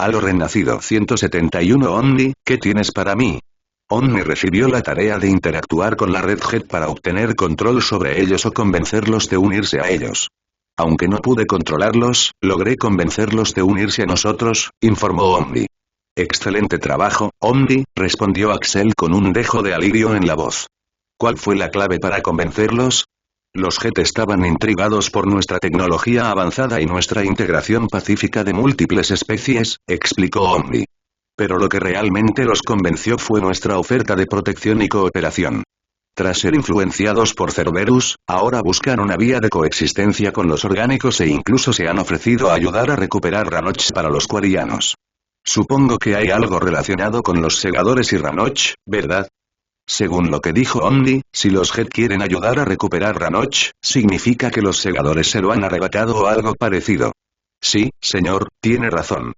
Halo renacido 171 Omni, ¿qué tienes para mí? Omni recibió la tarea de interactuar con la Red Hat para obtener control sobre ellos o convencerlos de unirse a ellos. Aunque no pude controlarlos, logré convencerlos de unirse a nosotros, informó Omni. Excelente trabajo, Omni, respondió Axel con un dejo de alivio en la voz. ¿Cuál fue la clave para convencerlos? Los Jet estaban intrigados por nuestra tecnología avanzada y nuestra integración pacífica de múltiples especies, explicó Omni. Pero lo que realmente los convenció fue nuestra oferta de protección y cooperación. Tras ser influenciados por Cerberus, ahora buscan una vía de coexistencia con los orgánicos e incluso se han ofrecido a ayudar a recuperar Ranoch para los quarianos. Supongo que hay algo relacionado con los segadores y Ranoch, ¿verdad? Según lo que dijo Omni, si los Jet quieren ayudar a recuperar Ranoch, significa que los segadores se lo han arrebatado o algo parecido. Sí, señor, tiene razón.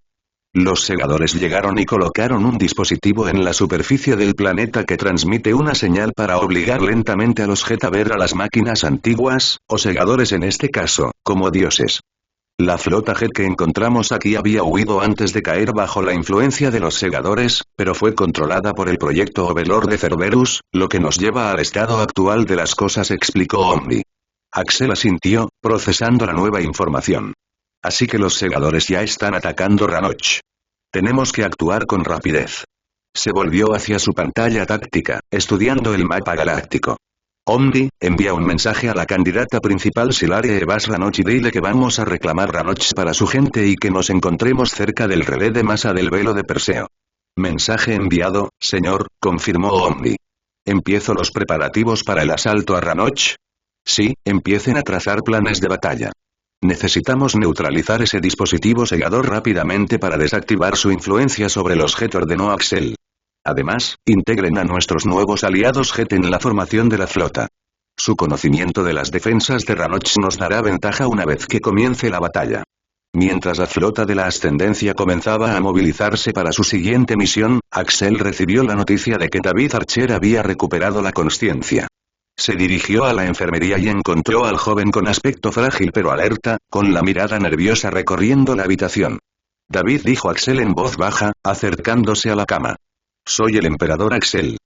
Los segadores llegaron y colocaron un dispositivo en la superficie del planeta que transmite una señal para obligar lentamente a los Jet a ver a las máquinas antiguas, o segadores en este caso, como dioses. La flota Jet que encontramos aquí había huido antes de caer bajo la influencia de los segadores, pero fue controlada por el proyecto Overlord de Cerberus, lo que nos lleva al estado actual de las cosas, explicó Omni. Axel asintió, procesando la nueva información. Así que los segadores ya están atacando Ranoch. Tenemos que actuar con rapidez. Se volvió hacia su pantalla táctica, estudiando el mapa galáctico. Omni, envía un mensaje a la candidata principal Silare Evas Ranoch y dile que vamos a reclamar Ranoch para su gente y que nos encontremos cerca del relé de masa del velo de Perseo. Mensaje enviado, señor, confirmó Omni. ¿Empiezo los preparativos para el asalto a Ranoch? Sí, empiecen a trazar planes de batalla. Necesitamos neutralizar ese dispositivo segador rápidamente para desactivar su influencia sobre los Jet, ordenó Axel. Además, integren a nuestros nuevos aliados Jet en la formación de la flota. Su conocimiento de las defensas de Ranoch nos dará ventaja una vez que comience la batalla. Mientras la flota de la Ascendencia comenzaba a movilizarse para su siguiente misión, Axel recibió la noticia de que David Archer había recuperado la consciencia. Se dirigió a la enfermería y encontró al joven con aspecto frágil pero alerta, con la mirada nerviosa recorriendo la habitación. David, dijo Axel en voz baja, acercándose a la cama. Soy el emperador Axel.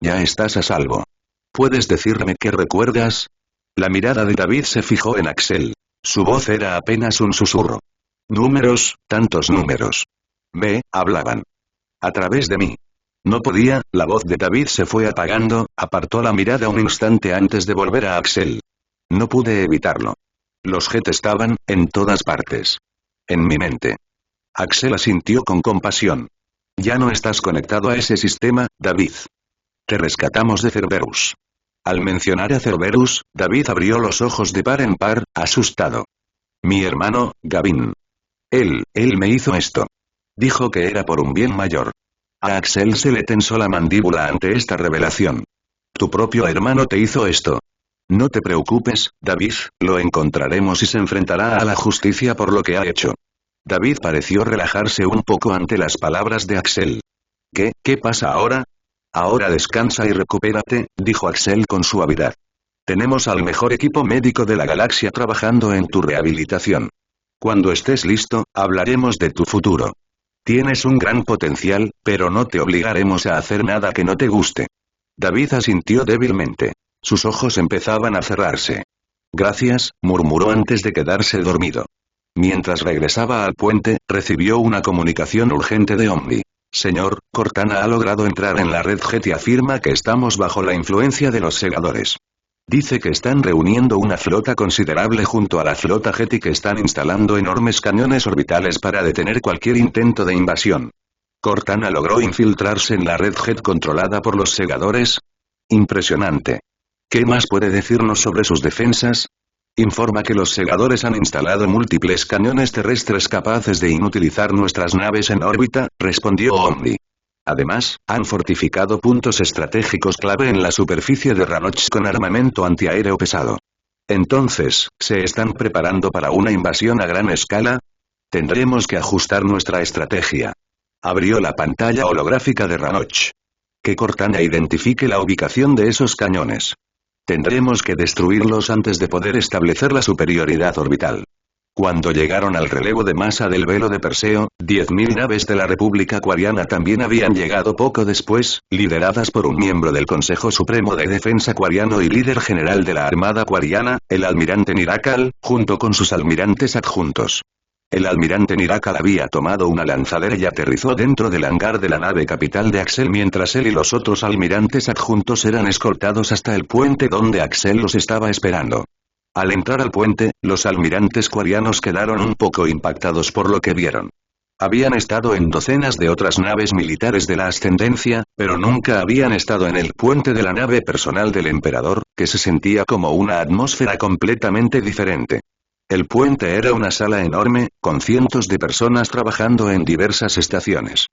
Ya estás a salvo. ¿Puedes decirme qué recuerdas? La mirada de David se fijó en Axel. Su voz era apenas un susurro. Números, tantos números. Hablaban. A través de mí. No podía, la voz de David se fue apagando, apartó la mirada un instante antes de volver a Axel. No pude evitarlo. Los Jet estaban, en todas partes. En mi mente. Axel asintió con compasión. Ya no estás conectado a ese sistema, David. Te rescatamos de Cerberus. Al mencionar a Cerberus, David abrió los ojos de par en par, asustado. Mi hermano, Gavin. Él me hizo esto. Dijo que era por un bien mayor. A Axel se le tensó la mandíbula ante esta revelación. Tu propio hermano te hizo esto. No te preocupes, David, lo encontraremos y se enfrentará a la justicia por lo que ha hecho. David pareció relajarse un poco ante las palabras de Axel. ¿Qué pasa ahora? Ahora descansa y recupérate, dijo Axel con suavidad. Tenemos al mejor equipo médico de la galaxia trabajando en tu rehabilitación. Cuando estés listo, hablaremos de tu futuro. Tienes un gran potencial, pero no te obligaremos a hacer nada que no te guste. David asintió débilmente. Sus ojos empezaban a cerrarse. Gracias, murmuró antes de quedarse dormido. Mientras regresaba al puente, recibió una comunicación urgente de Omni. Señor, Cortana ha logrado entrar en la red Jet y afirma que estamos bajo la influencia de los segadores. Dice que están reuniendo una flota considerable junto a la flota Jet y que están instalando enormes cañones orbitales para detener cualquier intento de invasión. ¿Cortana logró infiltrarse en la red Jet controlada por los segadores? Impresionante. ¿Qué más puede decirnos sobre sus defensas? Informa que los segadores han instalado múltiples cañones terrestres capaces de inutilizar nuestras naves en órbita, respondió Omni. Además, han fortificado puntos estratégicos clave en la superficie de Ranoch con armamento antiaéreo pesado. Entonces, ¿se están preparando para una invasión a gran escala? Tendremos que ajustar nuestra estrategia. Abrió la pantalla holográfica de Ranoch. Que Cortana identifique la ubicación de esos cañones. Tendremos que destruirlos antes de poder establecer la superioridad orbital. Cuando llegaron al relevo de masa del velo de Perseo, 10.000 naves de la República Quariana también habían llegado poco después, lideradas por un miembro del Consejo Supremo de Defensa Quariano y líder general de la Armada Quariana, el almirante Nirakal, junto con sus almirantes adjuntos. El almirante Nirakal había tomado una lanzadera y aterrizó dentro del hangar de la nave capital de Axel mientras él y los otros almirantes adjuntos eran escoltados hasta el puente donde Axel los estaba esperando. Al entrar al puente, los almirantes quarianos quedaron un poco impactados por lo que vieron. Habían estado en docenas de otras naves militares de la Ascendencia, pero nunca habían estado en el puente de la nave personal del emperador, que se sentía como una atmósfera completamente diferente. El puente era una sala enorme, con cientos de personas trabajando en diversas estaciones.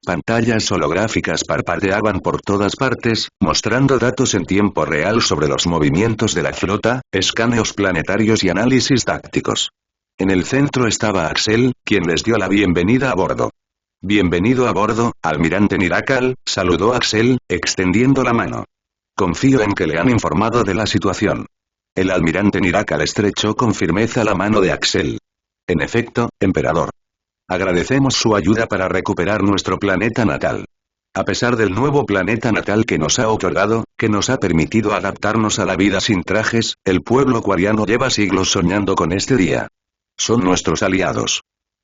Pantallas holográficas parpadeaban por todas partes, mostrando datos en tiempo real sobre los movimientos de la flota, escaneos planetarios y análisis tácticos. En el centro estaba Axel, quien les dio la bienvenida a bordo. «Bienvenido a bordo, almirante Nirakal», saludó Axel, extendiendo la mano. «Confío en que le han informado de la situación». El almirante Nirakal estrechó con firmeza la mano de Axel. «En efecto, emperador. Agradecemos su ayuda para recuperar nuestro planeta natal. A pesar del nuevo planeta natal que nos ha otorgado, que nos ha permitido adaptarnos a la vida sin trajes, el pueblo quariano lleva siglos soñando con este día. Son nuestros aliados.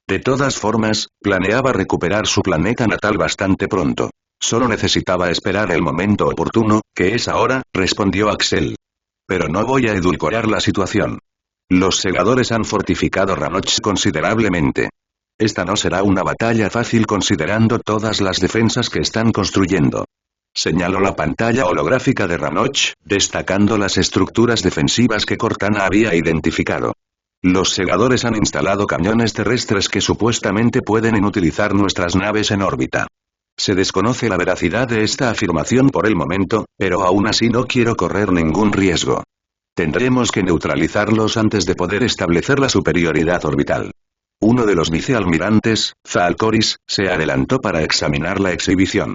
De todas formas, planeaba recuperar su planeta natal bastante pronto. Solo necesitaba esperar el momento oportuno, que es ahora», respondió Axel. «Pero no voy a edulcorar la situación. Los segadores han fortificado Ranoch considerablemente. Esta no será una batalla fácil considerando todas las defensas que están construyendo». Señaló la pantalla holográfica de Ranoch, destacando las estructuras defensivas que Cortana había identificado. «Los segadores han instalado cañones terrestres que supuestamente pueden inutilizar nuestras naves en órbita. Se desconoce la veracidad de esta afirmación por el momento, pero aún así no quiero correr ningún riesgo. Tendremos que neutralizarlos antes de poder establecer la superioridad orbital». Uno de los vicealmirantes, Zaalcoris, se adelantó para examinar la exhibición.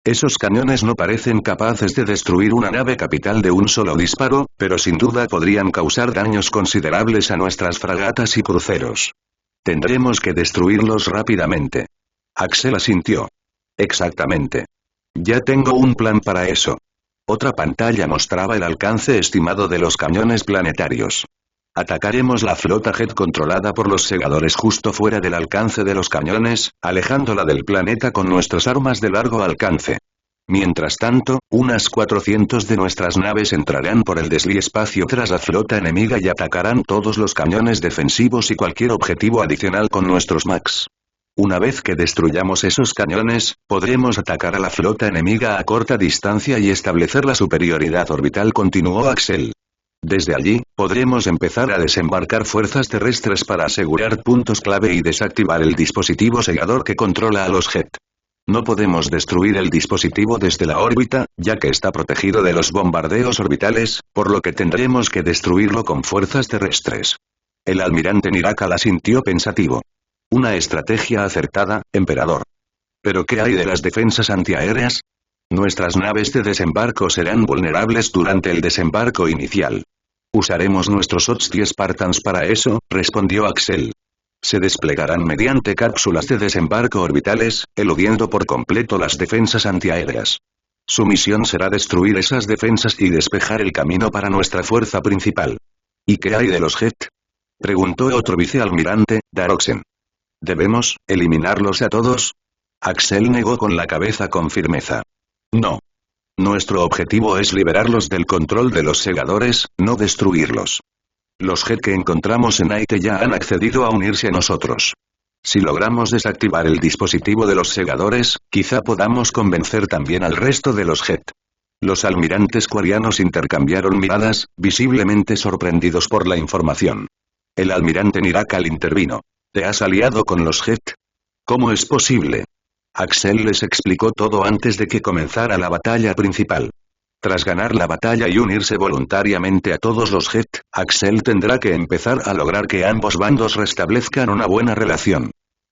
«Esos cañones no parecen capaces de destruir una nave capital de un solo disparo, pero sin duda podrían causar daños considerables a nuestras fragatas y cruceros. Tendremos que destruirlos rápidamente». Axel asintió. «Exactamente. Ya tengo un plan para eso». Otra pantalla mostraba el alcance estimado de los cañones planetarios. «Atacaremos la flota Jet controlada por los segadores justo fuera del alcance de los cañones, alejándola del planeta con nuestras armas de largo alcance. Mientras tanto, unas 400 de nuestras naves entrarán por el desliespacio tras la flota enemiga y atacarán todos los cañones defensivos y cualquier objetivo adicional con nuestros MAX. Una vez que destruyamos esos cañones, podremos atacar a la flota enemiga a corta distancia y establecer la superioridad orbital», continuó Axel. «Desde allí, podremos empezar a desembarcar fuerzas terrestres para asegurar puntos clave y desactivar el dispositivo segador que controla a los Jet. No podemos destruir el dispositivo desde la órbita, ya que está protegido de los bombardeos orbitales, por lo que tendremos que destruirlo con fuerzas terrestres». El almirante Nirakal asintió pensativo. «Una estrategia acertada, emperador. ¿Pero qué hay de las defensas antiaéreas? Nuestras naves de desembarco serán vulnerables durante el desembarco inicial. Usaremos nuestros Ots-10 Spartans para eso», respondió Axel. «Se desplegarán mediante cápsulas de desembarco orbitales, eludiendo por completo las defensas antiaéreas. Su misión será destruir esas defensas y despejar el camino para nuestra fuerza principal». «¿Y qué hay de los Jet?», preguntó otro vicealmirante, Daroxen. «¿Debemos eliminarlos a todos?». Axel negó con la cabeza con firmeza. «No. Nuestro objetivo es liberarlos del control de los segadores, no destruirlos. Los Jet que encontramos en Aite ya han accedido a unirse a nosotros. Si logramos desactivar el dispositivo de los segadores, quizá podamos convencer también al resto de los Jet». Los almirantes quarianos intercambiaron miradas, visiblemente sorprendidos por la información. El almirante Nirakal intervino. «¿Te has aliado con los Jet? ¿Cómo es posible?». Axel les explicó todo antes de que comenzara la batalla principal. Tras ganar la batalla y unirse voluntariamente a todos los Jet, Axel tendrá que empezar a lograr que ambos bandos restablezcan una buena relación.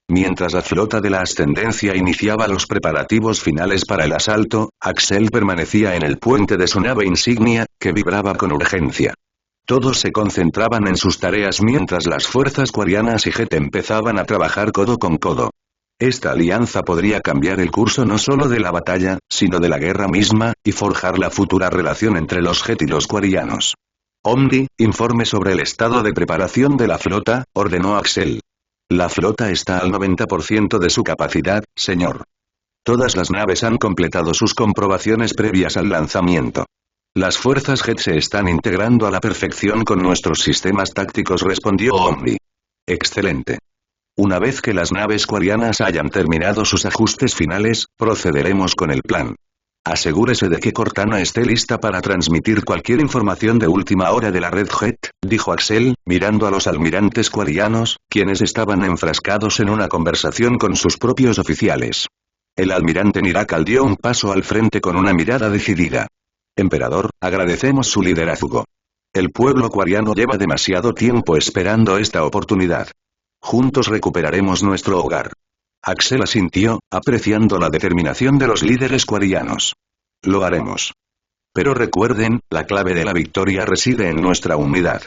Mientras la flota de la Ascendencia iniciaba los preparativos finales para el asalto, Axel permanecía en el puente de su nave insignia, que vibraba con urgencia. Todos se concentraban en sus tareas mientras las fuerzas quarianas y Jet empezaban a trabajar codo con codo. Esta alianza podría cambiar el curso no solo de la batalla, sino de la guerra misma, y forjar la futura relación entre los Jet y los quarianos. Omni, informe sobre el estado de preparación de la flota, ordenó Axel. La flota está al 90% de su capacidad, señor. Todas las naves han completado sus comprobaciones previas al lanzamiento. Las fuerzas Jet se están integrando a la perfección con nuestros sistemas tácticos, respondió Omni. Excelente. Una vez que las naves quarianas hayan terminado sus ajustes finales, procederemos con el plan. Asegúrese de que Cortana esté lista para transmitir cualquier información de última hora de la red Jet, dijo Axel, mirando a los almirantes quarianos, quienes estaban enfrascados en una conversación con sus propios oficiales. El almirante Nirakal dio un paso al frente con una mirada decidida. Emperador, agradecemos su liderazgo. El pueblo quariano lleva demasiado tiempo esperando esta oportunidad. Juntos recuperaremos nuestro hogar. Axel asintió, apreciando la determinación de los líderes quarianos. Lo haremos. Pero recuerden, la clave de la victoria reside en nuestra unidad.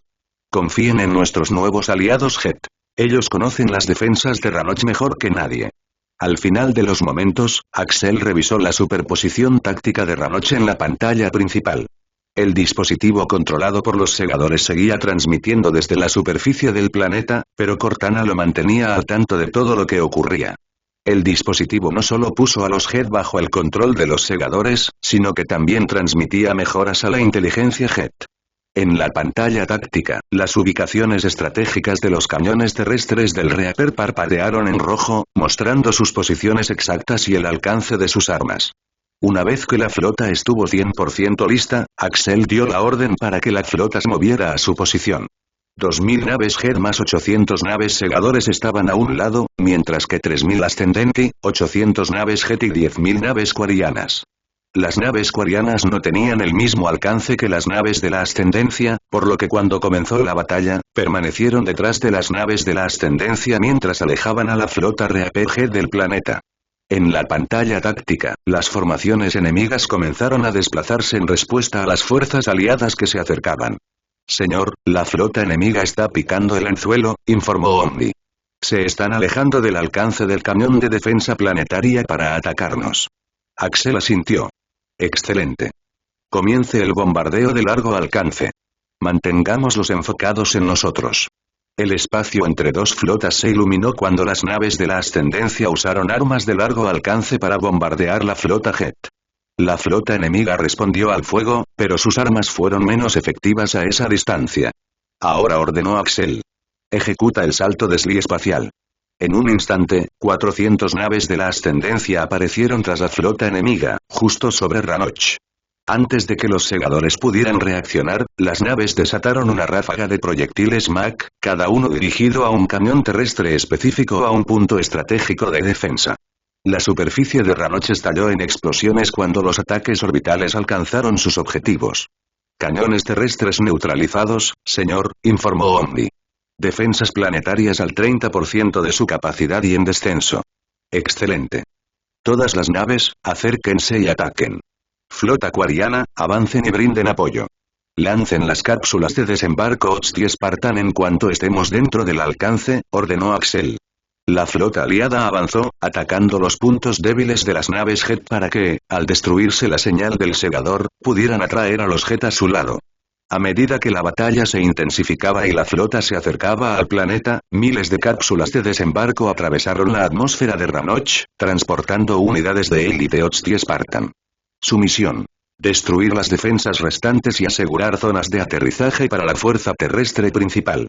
Confíen en nuestros nuevos aliados Jet. Ellos conocen las defensas de Ranoch mejor que nadie. Al final de los momentos, Axel revisó la superposición táctica de Ranoch en la pantalla principal. El dispositivo controlado por los segadores seguía transmitiendo desde la superficie del planeta, pero Cortana lo mantenía al tanto de todo lo que ocurría. El dispositivo no solo puso a los Jet bajo el control de los segadores, sino que también transmitía mejoras a la inteligencia Jet. En la pantalla táctica, las ubicaciones estratégicas de los cañones terrestres del reactor parpadearon en rojo, mostrando sus posiciones exactas y el alcance de sus armas. Una vez que la flota estuvo 100% lista, Axel dio la orden para que la flota se moviera a su posición. 2000 naves Jet más 800 naves segadores estaban a un lado, mientras que 3000 ascendenti, 800 naves Jet y 10.000 naves quarianas. Las naves quarianas no tenían el mismo alcance que las naves de la ascendencia, por lo que cuando comenzó la batalla, permanecieron detrás de las naves de la ascendencia mientras alejaban a la flota RPG del planeta. En la pantalla táctica, las formaciones enemigas comenzaron a desplazarse en respuesta a las fuerzas aliadas que se acercaban. Señor, la flota enemiga está picando el anzuelo, informó Omni. Se están alejando del alcance del cañón de defensa planetaria para atacarnos. Axel asintió. Excelente. Comience el bombardeo de largo alcance. Mantengámoslos enfocados en nosotros. El espacio entre dos flotas se iluminó cuando las naves de la ascendencia usaron armas de largo alcance para bombardear la flota Jet. La flota enemiga respondió al fuego, pero sus armas fueron menos efectivas a esa distancia. Ahora ordenó Axel. Ejecuta el salto de Sli espacial. En un instante, 400 naves de la ascendencia aparecieron tras la flota enemiga, justo sobre Ranoch. Antes de que los segadores pudieran reaccionar, las naves desataron una ráfaga de proyectiles Mach, cada uno dirigido a un cañón terrestre específico o a un punto estratégico de defensa. La superficie de Ranoch estalló en explosiones cuando los ataques orbitales alcanzaron sus objetivos. Cañones terrestres neutralizados, señor, informó Omni. Defensas planetarias al 30% de su capacidad y en descenso. Excelente. Todas las naves, acérquense y ataquen. Flota quariana, avancen y brinden apoyo. Lancen las cápsulas de desembarco Hostia Spartan en cuanto estemos dentro del alcance, ordenó Axel. La flota aliada avanzó, atacando los puntos débiles de las naves Jet para que, al destruirse la señal del segador, pudieran atraer a los Jet a su lado. A medida que la batalla se intensificaba y la flota se acercaba al planeta, miles de cápsulas de desembarco atravesaron la atmósfera de Ranoch, transportando unidades de élite Hostia Spartan. Su misión: destruir las defensas restantes y asegurar zonas de aterrizaje para la fuerza terrestre principal.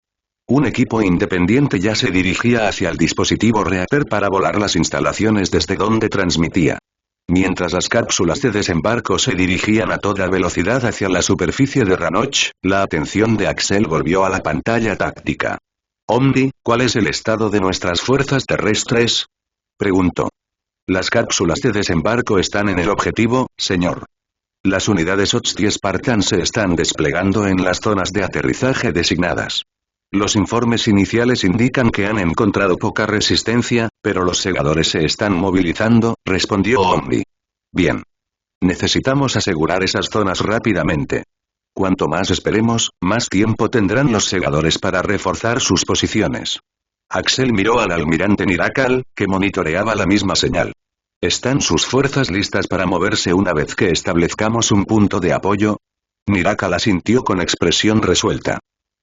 Un equipo independiente ya se dirigía hacia el dispositivo reactor para volar las instalaciones desde donde transmitía. Mientras las cápsulas de desembarco se dirigían a toda velocidad hacia la superficie de Ranoch, la atención de Axel volvió a la pantalla táctica. Omni, ¿cuál es el estado de nuestras fuerzas terrestres?, preguntó. Las cápsulas de desembarco están en el objetivo, señor. Las unidades Hostia Spartan se están desplegando en las zonas de aterrizaje designadas. Los informes iniciales indican que han encontrado poca resistencia, pero los segadores se están movilizando, respondió Omni. Bien. Necesitamos asegurar esas zonas rápidamente. Cuanto más esperemos, más tiempo tendrán los segadores para reforzar sus posiciones. Axel miró al almirante Nirakal, que monitoreaba la misma señal. ¿Están sus fuerzas listas para moverse una vez que establezcamos un punto de apoyo? Nirakal asintió con expresión resuelta.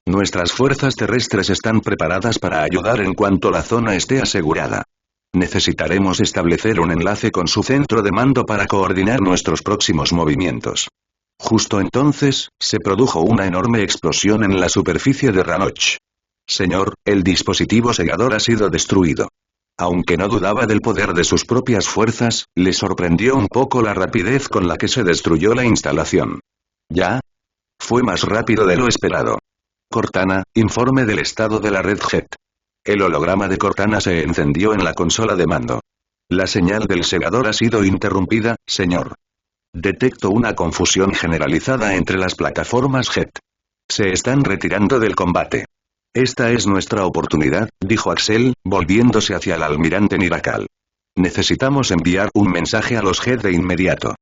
Nuestras fuerzas terrestres están preparadas para ayudar en cuanto la zona esté asegurada. Necesitaremos establecer un enlace con su centro de mando para coordinar nuestros próximos movimientos. Justo entonces, se produjo una enorme explosión en la superficie de Ranoch. Señor, el dispositivo segador ha sido destruido. Aunque no dudaba del poder de sus propias fuerzas, le sorprendió un poco la rapidez con la que se destruyó la instalación. ¿Ya? Fue más rápido de lo esperado. Cortana, informe del estado de la red JET. El holograma de Cortana se encendió en la consola de mando. La señal del segador ha sido interrumpida, señor. Detecto una confusión generalizada entre las plataformas JET. Se están retirando del combate. Esta es nuestra oportunidad, dijo Axel, volviéndose hacia el almirante Nirakal. Necesitamos enviar un mensaje a los JET de inmediato.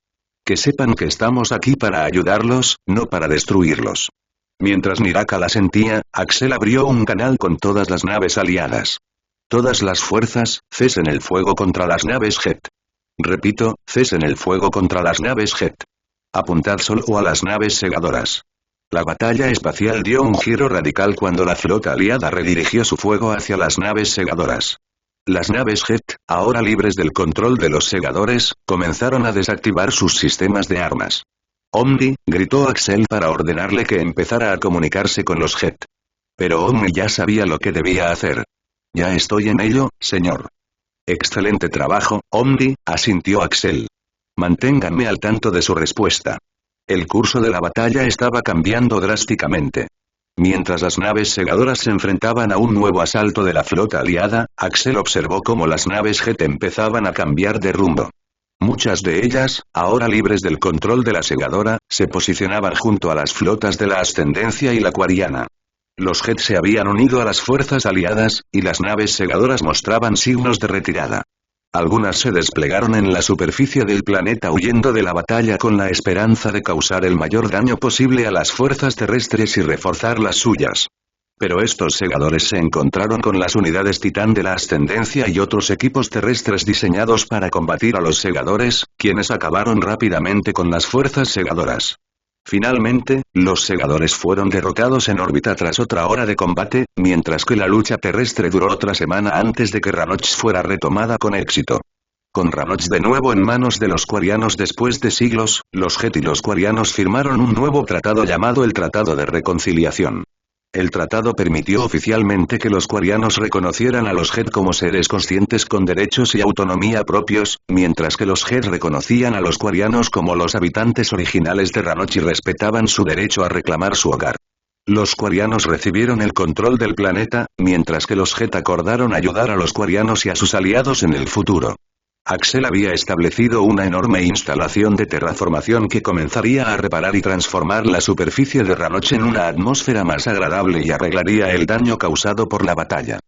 Que sepan que estamos aquí para ayudarlos, no para destruirlos. Mientras Nirakal asentía, Axel abrió un canal con todas las naves aliadas. Todas las fuerzas, cesen el fuego contra las naves JET. Repito, cesen el fuego contra las naves JET. Apuntad solo a las naves segadoras. La batalla espacial dio un giro radical cuando la flota aliada redirigió su fuego hacia las naves segadoras. Las naves JET, ahora libres del control de los segadores, comenzaron a desactivar sus sistemas de armas. Omni, gritó Axel para ordenarle que empezara a comunicarse con los JET. Pero Omni ya sabía lo que debía hacer. Ya estoy en ello, señor. Excelente trabajo, Omni, asintió Axel. Manténganme al tanto de su respuesta. El curso de la batalla estaba cambiando drásticamente. Mientras las naves segadoras se enfrentaban a un nuevo asalto de la flota aliada, Axel observó cómo las naves JET empezaban a cambiar de rumbo. Muchas de ellas, ahora libres del control de la segadora, se posicionaban junto a las flotas de la Ascendencia y la Quariana. Los JET se habían unido a las fuerzas aliadas, y las naves segadoras mostraban signos de retirada. Algunas se desplegaron en la superficie del planeta huyendo de la batalla con la esperanza de causar el mayor daño posible a las fuerzas terrestres y reforzar las suyas. Pero estos segadores se encontraron con las unidades Titán de la Ascendencia y otros equipos terrestres diseñados para combatir a los segadores, quienes acabaron rápidamente con las fuerzas segadoras. Finalmente, los segadores fueron derrotados en órbita tras otra hora de combate, mientras que la lucha terrestre duró otra semana antes de que Ranoch fuera retomada con éxito. Con Ranoch de nuevo en manos de los Quarianos después de siglos, los JET y los Quarianos firmaron un nuevo tratado llamado el Tratado de Reconciliación. El tratado permitió oficialmente que los Quarianos reconocieran a los JET como seres conscientes con derechos y autonomía propios, mientras que los JET reconocían a los Quarianos como los habitantes originales de Ranoch y respetaban su derecho a reclamar su hogar. Los Quarianos recibieron el control del planeta, mientras que los JET acordaron ayudar a los Quarianos y a sus aliados en el futuro. Axel había establecido una enorme instalación de terraformación que comenzaría a reparar y transformar la superficie de Ranoch en una atmósfera más agradable y arreglaría el daño causado por la batalla.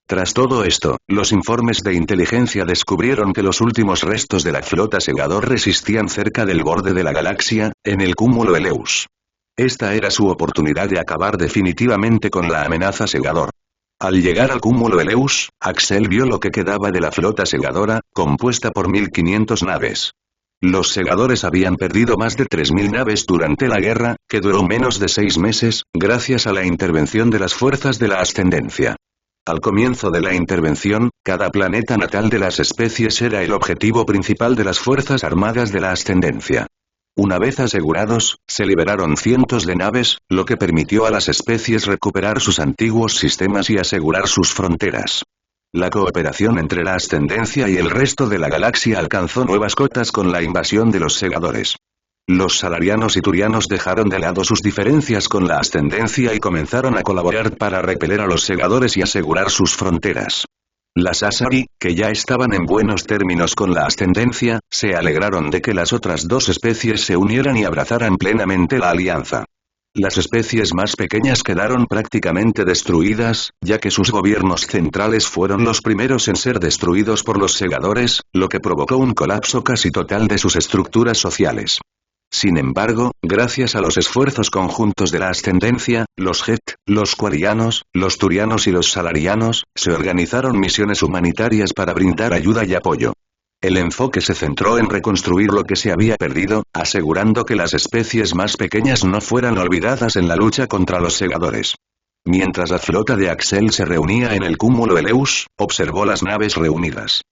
Tras todo esto, los informes de inteligencia descubrieron que los últimos restos de la flota segador resistían cerca del borde de la galaxia, en el cúmulo Eleus. Esta era su oportunidad de acabar definitivamente con la amenaza segador. Al llegar al cúmulo Eleus, Axel vio lo que quedaba de la flota segadora, compuesta por 1500 naves. Los segadores habían perdido más de 3000 naves durante la guerra, que duró menos de 6 meses, gracias a la intervención de las fuerzas de la Ascendencia. Al comienzo de la intervención, cada planeta natal de las especies era el objetivo principal de las fuerzas armadas de la Ascendencia. Una vez asegurados, se liberaron cientos de naves, lo que permitió a las especies recuperar sus antiguos sistemas y asegurar sus fronteras. La cooperación entre la Ascendencia y el resto de la galaxia alcanzó nuevas cotas con la invasión de los segadores. Los salarianos y turianos dejaron de lado sus diferencias con la Ascendencia y comenzaron a colaborar para repeler a los segadores y asegurar sus fronteras. Las Asari, que ya estaban en buenos términos con la Ascendencia, se alegraron de que las otras dos especies se unieran y abrazaran plenamente la alianza. Las especies más pequeñas quedaron prácticamente destruidas, ya que sus gobiernos centrales fueron los primeros en ser destruidos por los segadores, lo que provocó un colapso casi total de sus estructuras sociales. Sin embargo, gracias a los esfuerzos conjuntos de la Ascendencia, los Jet, los Quarianos, los Turianos y los Salarianos, se organizaron misiones humanitarias para brindar ayuda y apoyo. El enfoque se centró en reconstruir lo que se había perdido, asegurando que las especies más pequeñas no fueran olvidadas en la lucha contra los segadores. Mientras la flota de Axel se reunía en el cúmulo Eleus, observó las naves reunidas.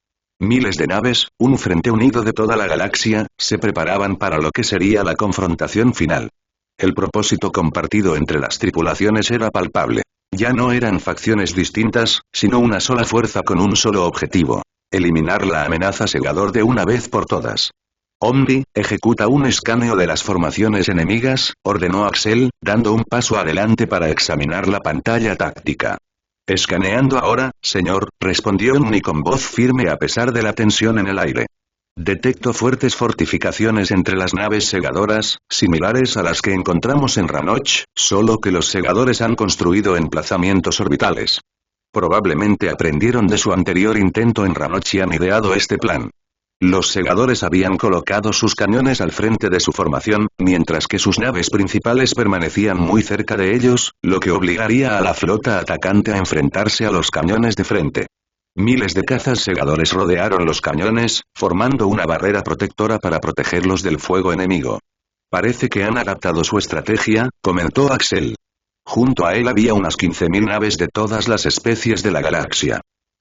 Miles de naves, un frente unido de toda la galaxia, se preparaban para lo que sería la confrontación final. El propósito compartido entre las tripulaciones era palpable. Ya no eran facciones distintas, sino una sola fuerza con un solo objetivo: eliminar la amenaza segador de una vez por todas. Omni, ejecuta un escaneo de las formaciones enemigas, ordenó Axel, dando un paso adelante para examinar la pantalla táctica. Escaneando ahora, señor, respondió Omni con voz firme a pesar de la tensión en el aire. Detecto fuertes fortificaciones entre las naves segadoras, similares a las que encontramos en Ranoch, solo que los segadores han construido emplazamientos orbitales. Probablemente aprendieron de su anterior intento en Ranoch y han ideado este plan. Los segadores habían colocado sus cañones al frente de su formación, mientras que sus naves principales permanecían muy cerca de ellos, lo que obligaría a la flota atacante a enfrentarse a los cañones de frente. Miles de cazas segadores rodearon los cañones, formando una barrera protectora para protegerlos del fuego enemigo. Parece que han adaptado su estrategia, comentó Axel. Junto a él había unas 15.000 naves de todas las especies de la galaxia.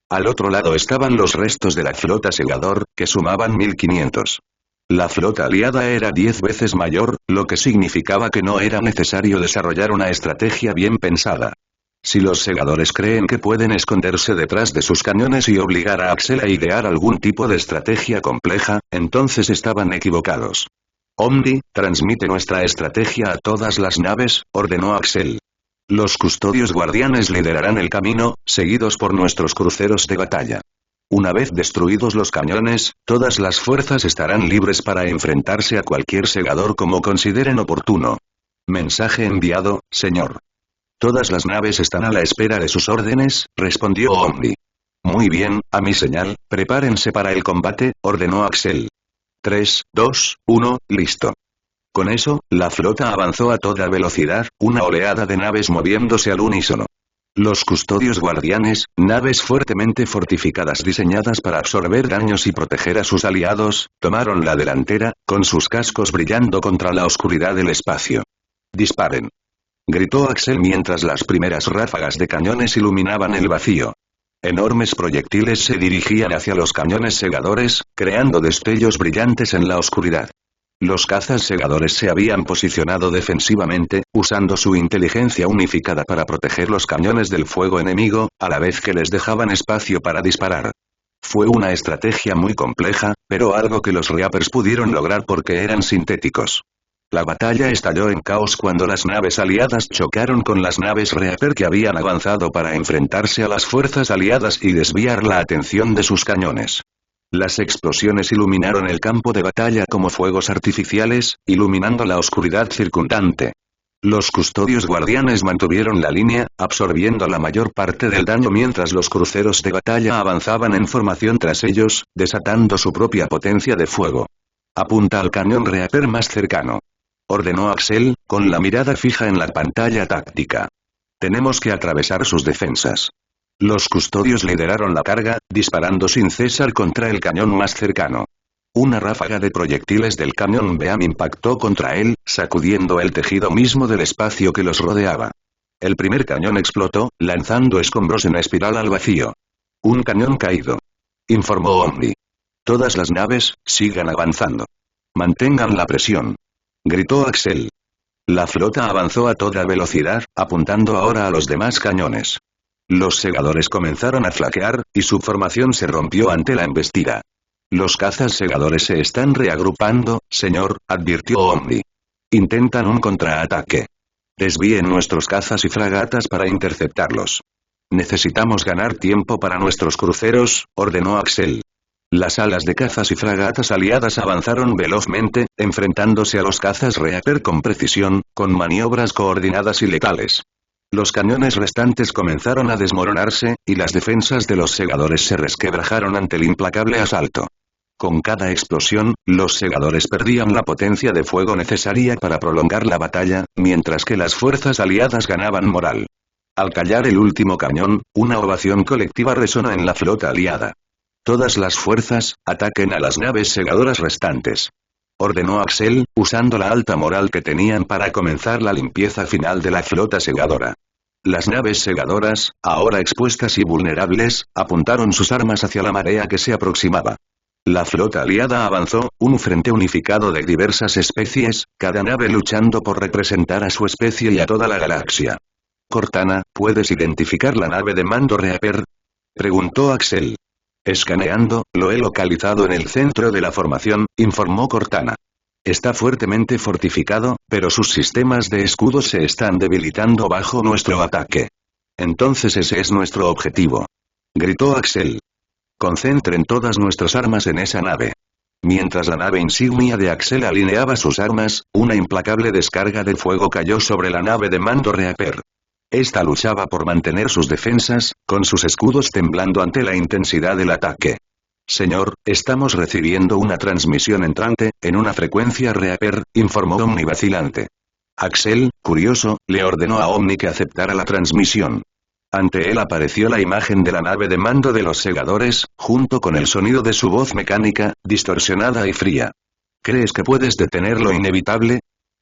Al otro lado estaban los restos de la flota segador, que sumaban 1.500. La flota aliada era 10 veces mayor, lo que significaba que no era necesario desarrollar una estrategia bien pensada. Si los segadores creen que pueden esconderse detrás de sus cañones y obligar a Axel a idear algún tipo de estrategia compleja, entonces estaban equivocados. Omni, transmite nuestra estrategia a todas las naves, ordenó Axel. Los custodios guardianes liderarán el camino, seguidos por nuestros cruceros de batalla. Una vez destruidos los cañones, todas las fuerzas estarán libres para enfrentarse a cualquier segador como consideren oportuno. Mensaje enviado, señor. Todas las naves están a la espera de sus órdenes, respondió Omni. Muy bien, a mi señal, prepárense para el combate, ordenó Axel. 3, 2, 1, listo. Con eso, la flota avanzó a toda velocidad, una oleada de naves moviéndose al unísono. Los custodios guardianes, naves fuertemente fortificadas diseñadas para absorber daños y proteger a sus aliados, tomaron la delantera, con sus cascos brillando contra la oscuridad del espacio. ¡Disparen!, gritó Axel mientras las primeras ráfagas de cañones iluminaban el vacío. Enormes proyectiles se dirigían hacia los cañones segadores, creando destellos brillantes en la oscuridad. Los cazas segadores se habían posicionado defensivamente, usando su inteligencia unificada para proteger los cañones del fuego enemigo, a la vez que les dejaban espacio para disparar. Fue una estrategia muy compleja, pero algo que los Reapers pudieron lograr porque eran sintéticos. La batalla estalló en caos cuando las naves aliadas chocaron con las naves Reaper que habían avanzado para enfrentarse a las fuerzas aliadas y desviar la atención de sus cañones. Las explosiones iluminaron el campo de batalla como fuegos artificiales, iluminando la oscuridad circundante. Los custodios guardianes mantuvieron la línea, absorbiendo la mayor parte del daño mientras los cruceros de batalla avanzaban en formación tras ellos, desatando su propia potencia de fuego. Apunta al cañón Reaper más cercano, ordenó Axel, con la mirada fija en la pantalla táctica. Tenemos que atravesar sus defensas. Los custodios lideraron la carga, disparando sin cesar contra el cañón más cercano. Una ráfaga de proyectiles del cañón Beam impactó contra él, sacudiendo el tejido mismo del espacio que los rodeaba. El primer cañón explotó, lanzando escombros en espiral al vacío. Un cañón caído, informó Omni. Todas las naves, sigan avanzando. Mantengan la presión, gritó Axel. La flota avanzó a toda velocidad, apuntando ahora a los demás cañones. Los segadores comenzaron a flaquear, y su formación se rompió ante la embestida. Los cazas segadores se están reagrupando, señor, advirtió Omni. Intentan un contraataque. Desvíen nuestros cazas y fragatas para interceptarlos. Necesitamos ganar tiempo para nuestros cruceros, ordenó Axel. Las alas de cazas y fragatas aliadas avanzaron velozmente, enfrentándose a los cazas Reaper con precisión, con maniobras coordinadas y letales. Los cañones restantes comenzaron a desmoronarse, y las defensas de los segadores se resquebrajaron ante el implacable asalto. Con cada explosión, los segadores perdían la potencia de fuego necesaria para prolongar la batalla, mientras que las fuerzas aliadas ganaban moral. Al callar el último cañón, una ovación colectiva resonó en la flota aliada. Todas las fuerzas, ataquen a las naves segadoras restantes. Ordenó Axel, usando la alta moral que tenían para comenzar la limpieza final de la flota segadora. Las naves segadoras, ahora expuestas y vulnerables, apuntaron sus armas hacia la marea que se aproximaba. La flota aliada avanzó, un frente unificado de diversas especies, cada nave luchando por representar a su especie y a toda la galaxia. Cortana, ¿puedes identificar la nave de mando Reaper? Preguntó Axel. Escaneando, lo he localizado en el centro de la formación, informó Cortana. Está fuertemente fortificado, pero sus sistemas de escudos se están debilitando bajo nuestro ataque. Entonces ese es nuestro objetivo. Gritó Axel. Concentren todas nuestras armas en esa nave. Mientras la nave insignia de Axel alineaba sus armas, una implacable descarga de fuego cayó sobre la nave de mando Reaper. Esta luchaba por mantener sus defensas, con sus escudos temblando ante la intensidad del ataque. Señor, estamos recibiendo una transmisión entrante, en una frecuencia Reaper, informó Omni vacilante. Axel, curioso, le ordenó a Omni que aceptara la transmisión. Ante él apareció la imagen de la nave de mando de los segadores, junto con el sonido de su voz mecánica, distorsionada y fría. ¿Crees que puedes detener lo inevitable?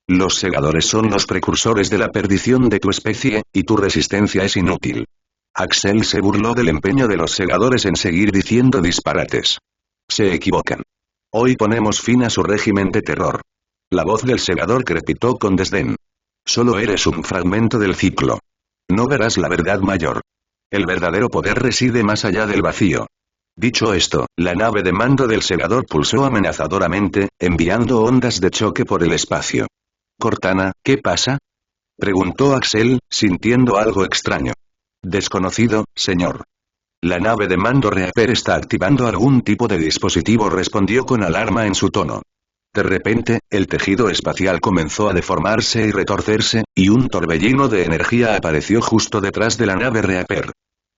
Los segadores son los precursores de la perdición de tu especie, y tu resistencia es inútil. Axel se burló del empeño de los segadores en seguir diciendo disparates. Se equivocan. Hoy ponemos fin a su régimen de terror. La voz del segador crepitó con desdén. Solo eres un fragmento del ciclo. No verás la verdad mayor. El verdadero poder reside más allá del vacío. Dicho esto, la nave de mando del segador pulsó amenazadoramente, enviando ondas de choque por el espacio. Cortana, ¿qué pasa? Preguntó Axel, sintiendo algo extraño. Desconocido, señor. La nave de mando Reaper está activando algún tipo de dispositivo, respondió con alarma en su tono. De repente, el tejido espacial comenzó a deformarse y retorcerse, y un torbellino de energía apareció justo detrás de la nave Reaper.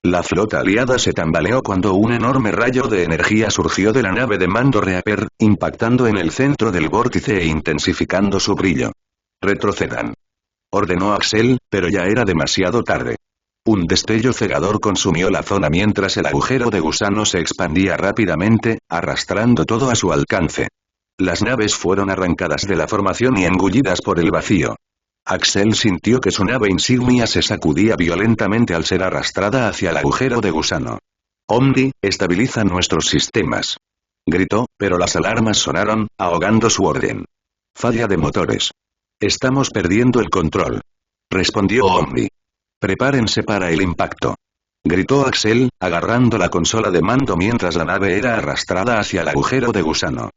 La flota aliada se tambaleó cuando un enorme rayo de energía surgió de la nave de mando Reaper, impactando en el centro del vórtice e intensificando su brillo. Retrocedan. Ordenó Axel, pero ya era demasiado tarde. Un destello cegador consumió la zona mientras el agujero de gusano se expandía rápidamente, arrastrando todo a su alcance. Las naves fueron arrancadas de la formación y engullidas por el vacío. Axel sintió que su nave insignia se sacudía violentamente al ser arrastrada hacia el agujero de gusano. Omni, estabiliza nuestros sistemas. Gritó, pero las alarmas sonaron, ahogando su orden. Falla de motores. Estamos perdiendo el control. Respondió Omni. Prepárense para el impacto. Gritó Axel, agarrando la consola de mando mientras la nave era arrastrada hacia el agujero de gusano.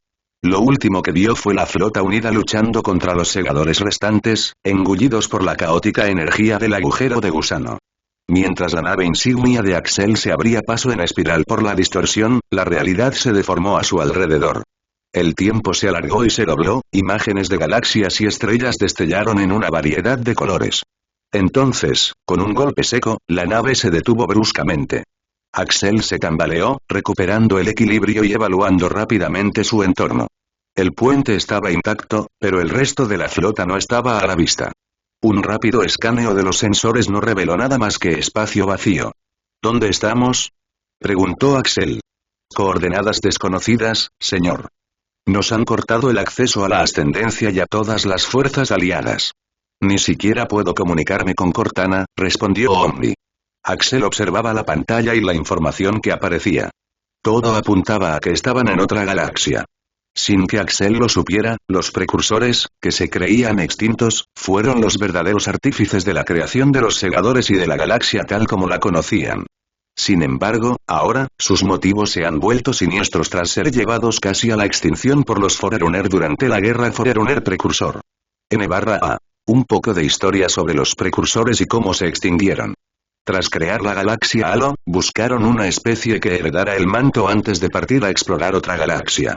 Lo último que vio fue la flota unida luchando contra los segadores restantes, engullidos por la caótica energía del agujero de gusano. Mientras la nave insignia de Axel se abría paso en espiral por la distorsión, la realidad se deformó a su alrededor. El tiempo se alargó y se dobló, imágenes de galaxias y estrellas destellaron en una variedad de colores. Entonces, con un golpe seco, la nave se detuvo bruscamente. Axel se tambaleó, recuperando el equilibrio y evaluando rápidamente su entorno. El puente estaba intacto, pero el resto de la flota no estaba a la vista. Un rápido escaneo de los sensores no reveló nada más que espacio vacío. ¿Dónde estamos? Preguntó Axel. Coordenadas desconocidas, señor. Nos han cortado el acceso a la ascendencia y a todas las fuerzas aliadas. Ni siquiera puedo comunicarme con Cortana, respondió Omni. Axel observaba la pantalla y la información que aparecía. Todo apuntaba a que estaban en otra galaxia. Sin que Axel lo supiera, los precursores, que se creían extintos, fueron los verdaderos artífices de la creación de los segadores y de la galaxia tal como la conocían. Sin embargo, ahora, sus motivos se han vuelto siniestros tras ser llevados casi a la extinción por los Forerunner durante la guerra Forerunner precursor. N/A. Un poco de historia sobre los precursores y cómo se extinguieron. Tras crear la galaxia Halo, buscaron una especie que heredara el manto antes de partir a explorar otra galaxia.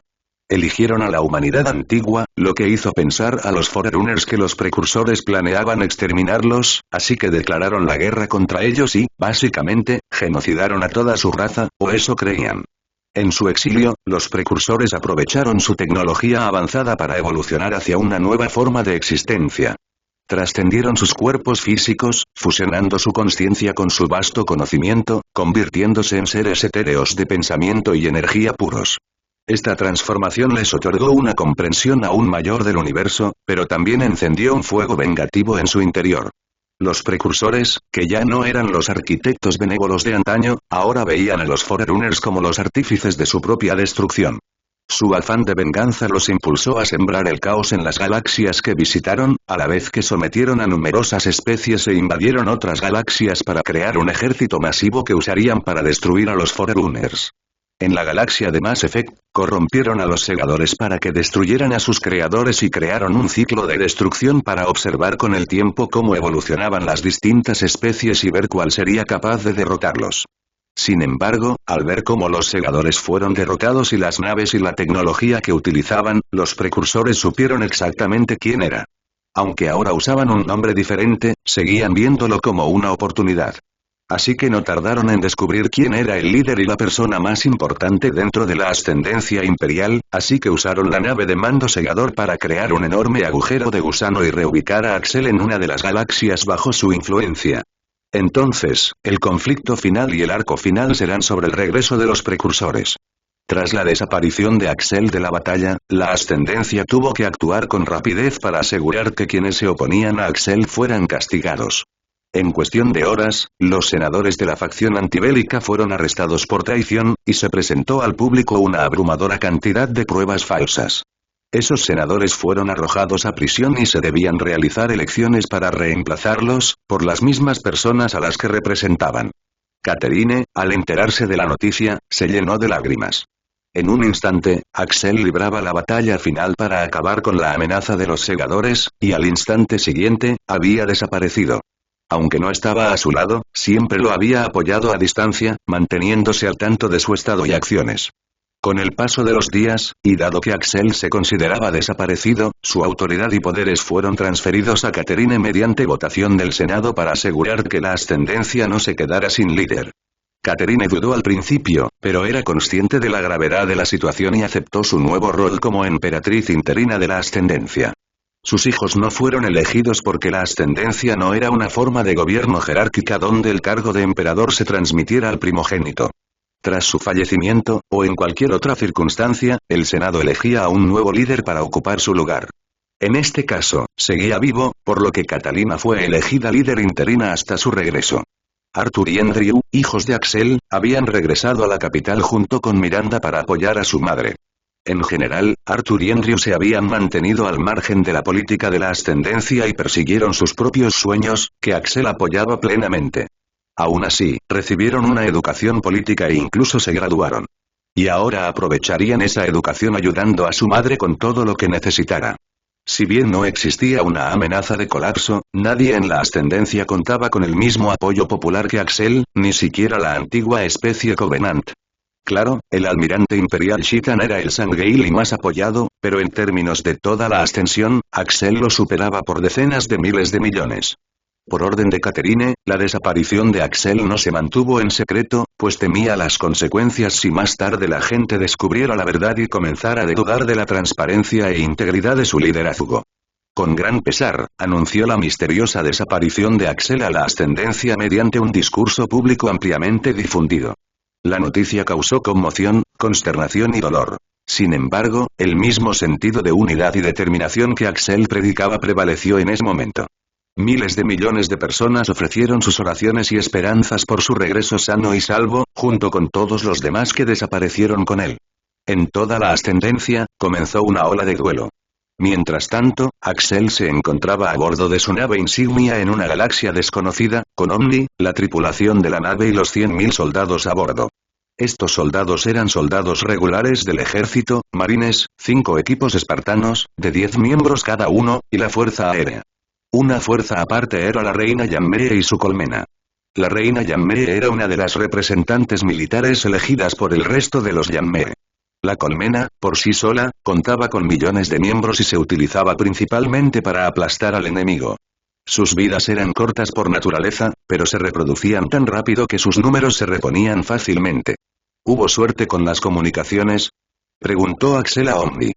Eligieron a la humanidad antigua, lo que hizo pensar a los Forerunners que los precursores planeaban exterminarlos, así que declararon la guerra contra ellos y, básicamente, genocidaron a toda su raza, o eso creían. En su exilio, los precursores aprovecharon su tecnología avanzada para evolucionar hacia una nueva forma de existencia. Trascendieron sus cuerpos físicos, fusionando su conciencia con su vasto conocimiento, convirtiéndose en seres etéreos de pensamiento y energía puros. Esta transformación les otorgó una comprensión aún mayor del universo, pero también encendió un fuego vengativo en su interior. Los precursores, que ya no eran los arquitectos benévolos de antaño, ahora veían a los Forerunners como los artífices de su propia destrucción. Su afán de venganza los impulsó a sembrar el caos en las galaxias que visitaron, a la vez que sometieron a numerosas especies e invadieron otras galaxias para crear un ejército masivo que usarían para destruir a los Forerunners. En la galaxia de Mass Effect, corrompieron a los segadores para que destruyeran a sus creadores y crearon un ciclo de destrucción para observar con el tiempo cómo evolucionaban las distintas especies y ver cuál sería capaz de derrotarlos. Sin embargo, al ver cómo los segadores fueron derrotados y las naves y la tecnología que utilizaban, los precursores supieron exactamente quién era. Aunque ahora usaban un nombre diferente, seguían viéndolo como una oportunidad. Así que no tardaron en descubrir quién era el líder y la persona más importante dentro de la ascendencia imperial, así que usaron la nave de mando segador para crear un enorme agujero de gusano y reubicar a Axel en una de las galaxias bajo su influencia. Entonces, el conflicto final y el arco final serán sobre el regreso de los precursores. Tras la desaparición de Axel de la batalla, la ascendencia tuvo que actuar con rapidez para asegurar que quienes se oponían a Axel fueran castigados. En cuestión de horas, los senadores de la facción antibélica fueron arrestados por traición, y se presentó al público una abrumadora cantidad de pruebas falsas. Esos senadores fueron arrojados a prisión y se debían realizar elecciones para reemplazarlos, por las mismas personas a las que representaban. Catherine, al enterarse de la noticia, se llenó de lágrimas. En un instante, Axel libraba la batalla final para acabar con la amenaza de los segadores, y al instante siguiente, había desaparecido. Aunque no estaba a su lado, siempre lo había apoyado a distancia, manteniéndose al tanto de su estado y acciones. Con el paso de los días, y dado que Axel se consideraba desaparecido, su autoridad y poderes fueron transferidos a Catherine mediante votación del Senado para asegurar que la ascendencia no se quedara sin líder. Catherine dudó al principio, pero era consciente de la gravedad de la situación y aceptó su nuevo rol como emperatriz interina de la ascendencia. Sus hijos no fueron elegidos porque la ascendencia no era una forma de gobierno jerárquica donde el cargo de emperador se transmitiera al primogénito. Tras su fallecimiento, o en cualquier otra circunstancia, el Senado elegía a un nuevo líder para ocupar su lugar. En este caso, seguía vivo, por lo que Catalina fue elegida líder interina hasta su regreso. Arthur y Andrew, hijos de Axel, habían regresado a la capital junto con Miranda para apoyar a su madre. En general, Arthur y Andrew se habían mantenido al margen de la política de la ascendencia y persiguieron sus propios sueños, que Axel apoyaba plenamente. Aún así, recibieron una educación política e incluso se graduaron. Y ahora aprovecharían esa educación ayudando a su madre con todo lo que necesitara. Si bien no existía una amenaza de colapso, nadie en la ascendencia contaba con el mismo apoyo popular que Axel, ni siquiera la antigua especie Covenant. Claro, el almirante imperial Shitan era el Sangheili más apoyado, pero en términos de toda la ascensión, Axel lo superaba por decenas de miles de millones. Por orden de Catherine, la desaparición de Axel no se mantuvo en secreto, pues temía las consecuencias si más tarde la gente descubriera la verdad y comenzara a dudar de la transparencia e integridad de su liderazgo. Con gran pesar, anunció la misteriosa desaparición de Axel a la ascendencia mediante un discurso público ampliamente difundido. La noticia causó conmoción, consternación y dolor. Sin embargo, el mismo sentido de unidad y determinación que Axel predicaba prevaleció en ese momento. Miles de millones de personas ofrecieron sus oraciones y esperanzas por su regreso sano y salvo, junto con todos los demás que desaparecieron con él. En toda la ascendencia, comenzó una ola de duelo. Mientras tanto, Axel se encontraba a bordo de su nave insignia en una galaxia desconocida, con Omni, la tripulación de la nave y los 100.000 soldados a bordo. Estos soldados eran soldados regulares del ejército, marines, 5 equipos espartanos, de 10 miembros cada uno, y la fuerza aérea. Una fuerza aparte era la reina Yammee y su colmena. La reina Yammee era una de las representantes militares elegidas por el resto de los Yammee. La colmena, por sí sola, contaba con millones de miembros y se utilizaba principalmente para aplastar al enemigo. Sus vidas eran cortas por naturaleza, pero se reproducían tan rápido que sus números se reponían fácilmente. ¿Hubo suerte con las comunicaciones? Preguntó Axel a Omni.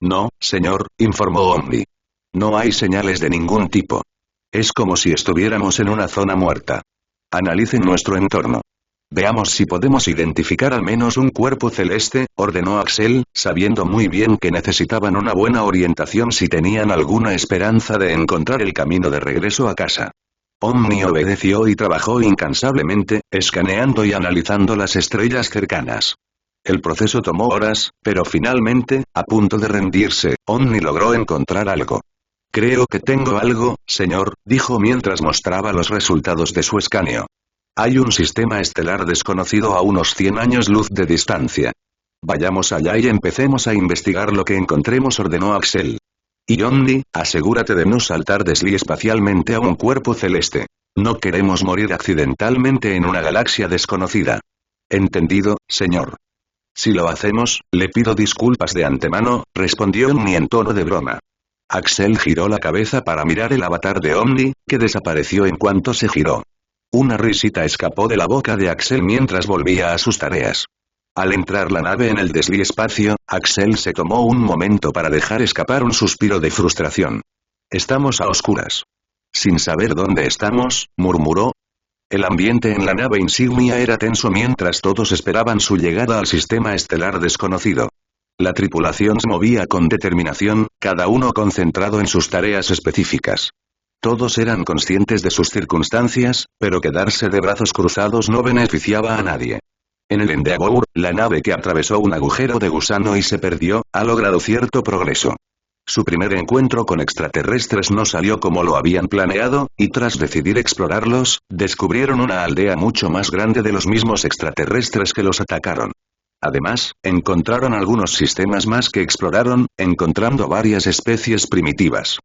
No, señor, informó Omni. No hay señales de ningún tipo. Es como si estuviéramos en una zona muerta. Analicen nuestro entorno. Veamos si podemos identificar al menos un cuerpo celeste, ordenó Axel, sabiendo muy bien que necesitaban una buena orientación si tenían alguna esperanza de encontrar el camino de regreso a casa. Omni obedeció y trabajó incansablemente, escaneando y analizando las estrellas cercanas. El proceso tomó horas, pero finalmente, a punto de rendirse, Omni logró encontrar algo. Creo que tengo algo, señor, dijo mientras mostraba los resultados de su escaneo. Hay un sistema estelar desconocido a unos 100 años luz de distancia. Vayamos allá y empecemos a investigar lo que encontremos, ordenó Axel. Y Omni, asegúrate de no saltar espacialmente a un cuerpo celeste. No queremos morir accidentalmente en una galaxia desconocida. Entendido, señor. Si lo hacemos, le pido disculpas de antemano, respondió Omni en tono de broma. Axel giró la cabeza para mirar el avatar de Omni, que desapareció en cuanto se giró. Una risita escapó de la boca de Axel mientras volvía a sus tareas. Al entrar la nave en el desliespacio, Axel se tomó un momento para dejar escapar un suspiro de frustración. Estamos a oscuras. Sin saber dónde estamos, murmuró. El ambiente en la nave insignia era tenso mientras todos esperaban su llegada al sistema estelar desconocido. La tripulación se movía con determinación, cada uno concentrado en sus tareas específicas. Todos eran conscientes de sus circunstancias, pero quedarse de brazos cruzados no beneficiaba a nadie. En el Endeavour, la nave que atravesó un agujero de gusano y se perdió, ha logrado cierto progreso. Su primer encuentro con extraterrestres no salió como lo habían planeado, y tras decidir explorarlos, descubrieron una aldea mucho más grande de los mismos extraterrestres que los atacaron. Además, encontraron algunos sistemas más que exploraron, encontrando varias especies primitivas.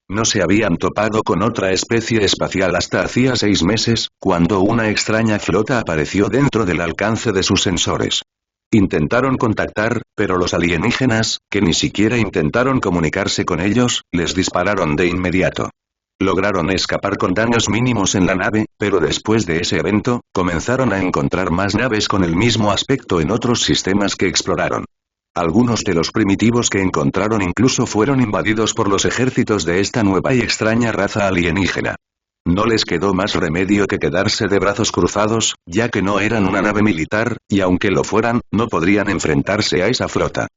No se habían topado con otra especie espacial hasta hacía 6 meses, cuando una extraña flota apareció dentro del alcance de sus sensores. Intentaron contactar, pero los alienígenas, que ni siquiera intentaron comunicarse con ellos, les dispararon de inmediato. Lograron escapar con daños mínimos en la nave, pero después de ese evento, comenzaron a encontrar más naves con el mismo aspecto en otros sistemas que exploraron. Algunos de los primitivos que encontraron incluso fueron invadidos por los ejércitos de esta nueva y extraña raza alienígena. No les quedó más remedio que quedarse de brazos cruzados, ya que no eran una nave militar, y aunque lo fueran, no podrían enfrentarse a esa flota.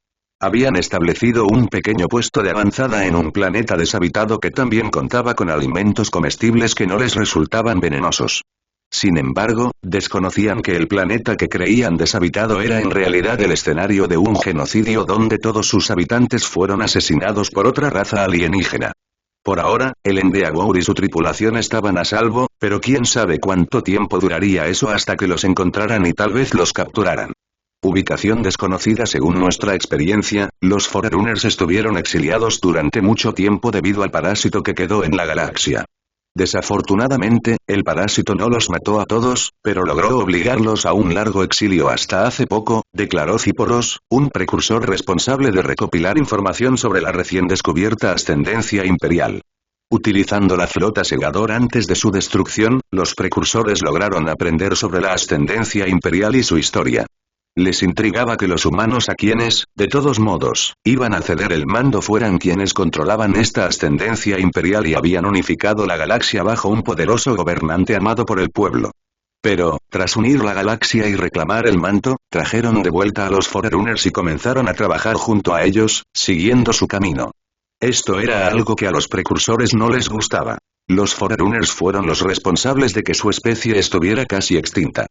Habían establecido un pequeño puesto de avanzada en un planeta deshabitado que también contaba con alimentos comestibles que no les resultaban venenosos. Sin embargo, desconocían que el planeta que creían deshabitado era en realidad el escenario de un genocidio donde todos sus habitantes fueron asesinados por otra raza alienígena. Por ahora, el Endeavour y su tripulación estaban a salvo, pero quién sabe cuánto tiempo duraría eso hasta que los encontraran y tal vez los capturaran. Ubicación desconocida. Según nuestra experiencia, los Forerunners estuvieron exiliados durante mucho tiempo debido al parásito que quedó en la galaxia. Desafortunadamente, el parásito no los mató a todos, pero logró obligarlos a un largo exilio hasta hace poco, declaró Ciporos, un precursor responsable de recopilar información sobre la recién descubierta ascendencia imperial. Utilizando la flota segador antes de su destrucción, los precursores lograron aprender sobre la ascendencia imperial y su historia. Les intrigaba que los humanos a quienes, de todos modos, iban a ceder el mando fueran quienes controlaban esta ascendencia imperial y habían unificado la galaxia bajo un poderoso gobernante amado por el pueblo. Pero, tras unir la galaxia y reclamar el manto, trajeron de vuelta a los Forerunners y comenzaron a trabajar junto a ellos, siguiendo su camino. Esto era algo que a los precursores no les gustaba. Los Forerunners fueron los responsables de que su especie estuviera casi extinta.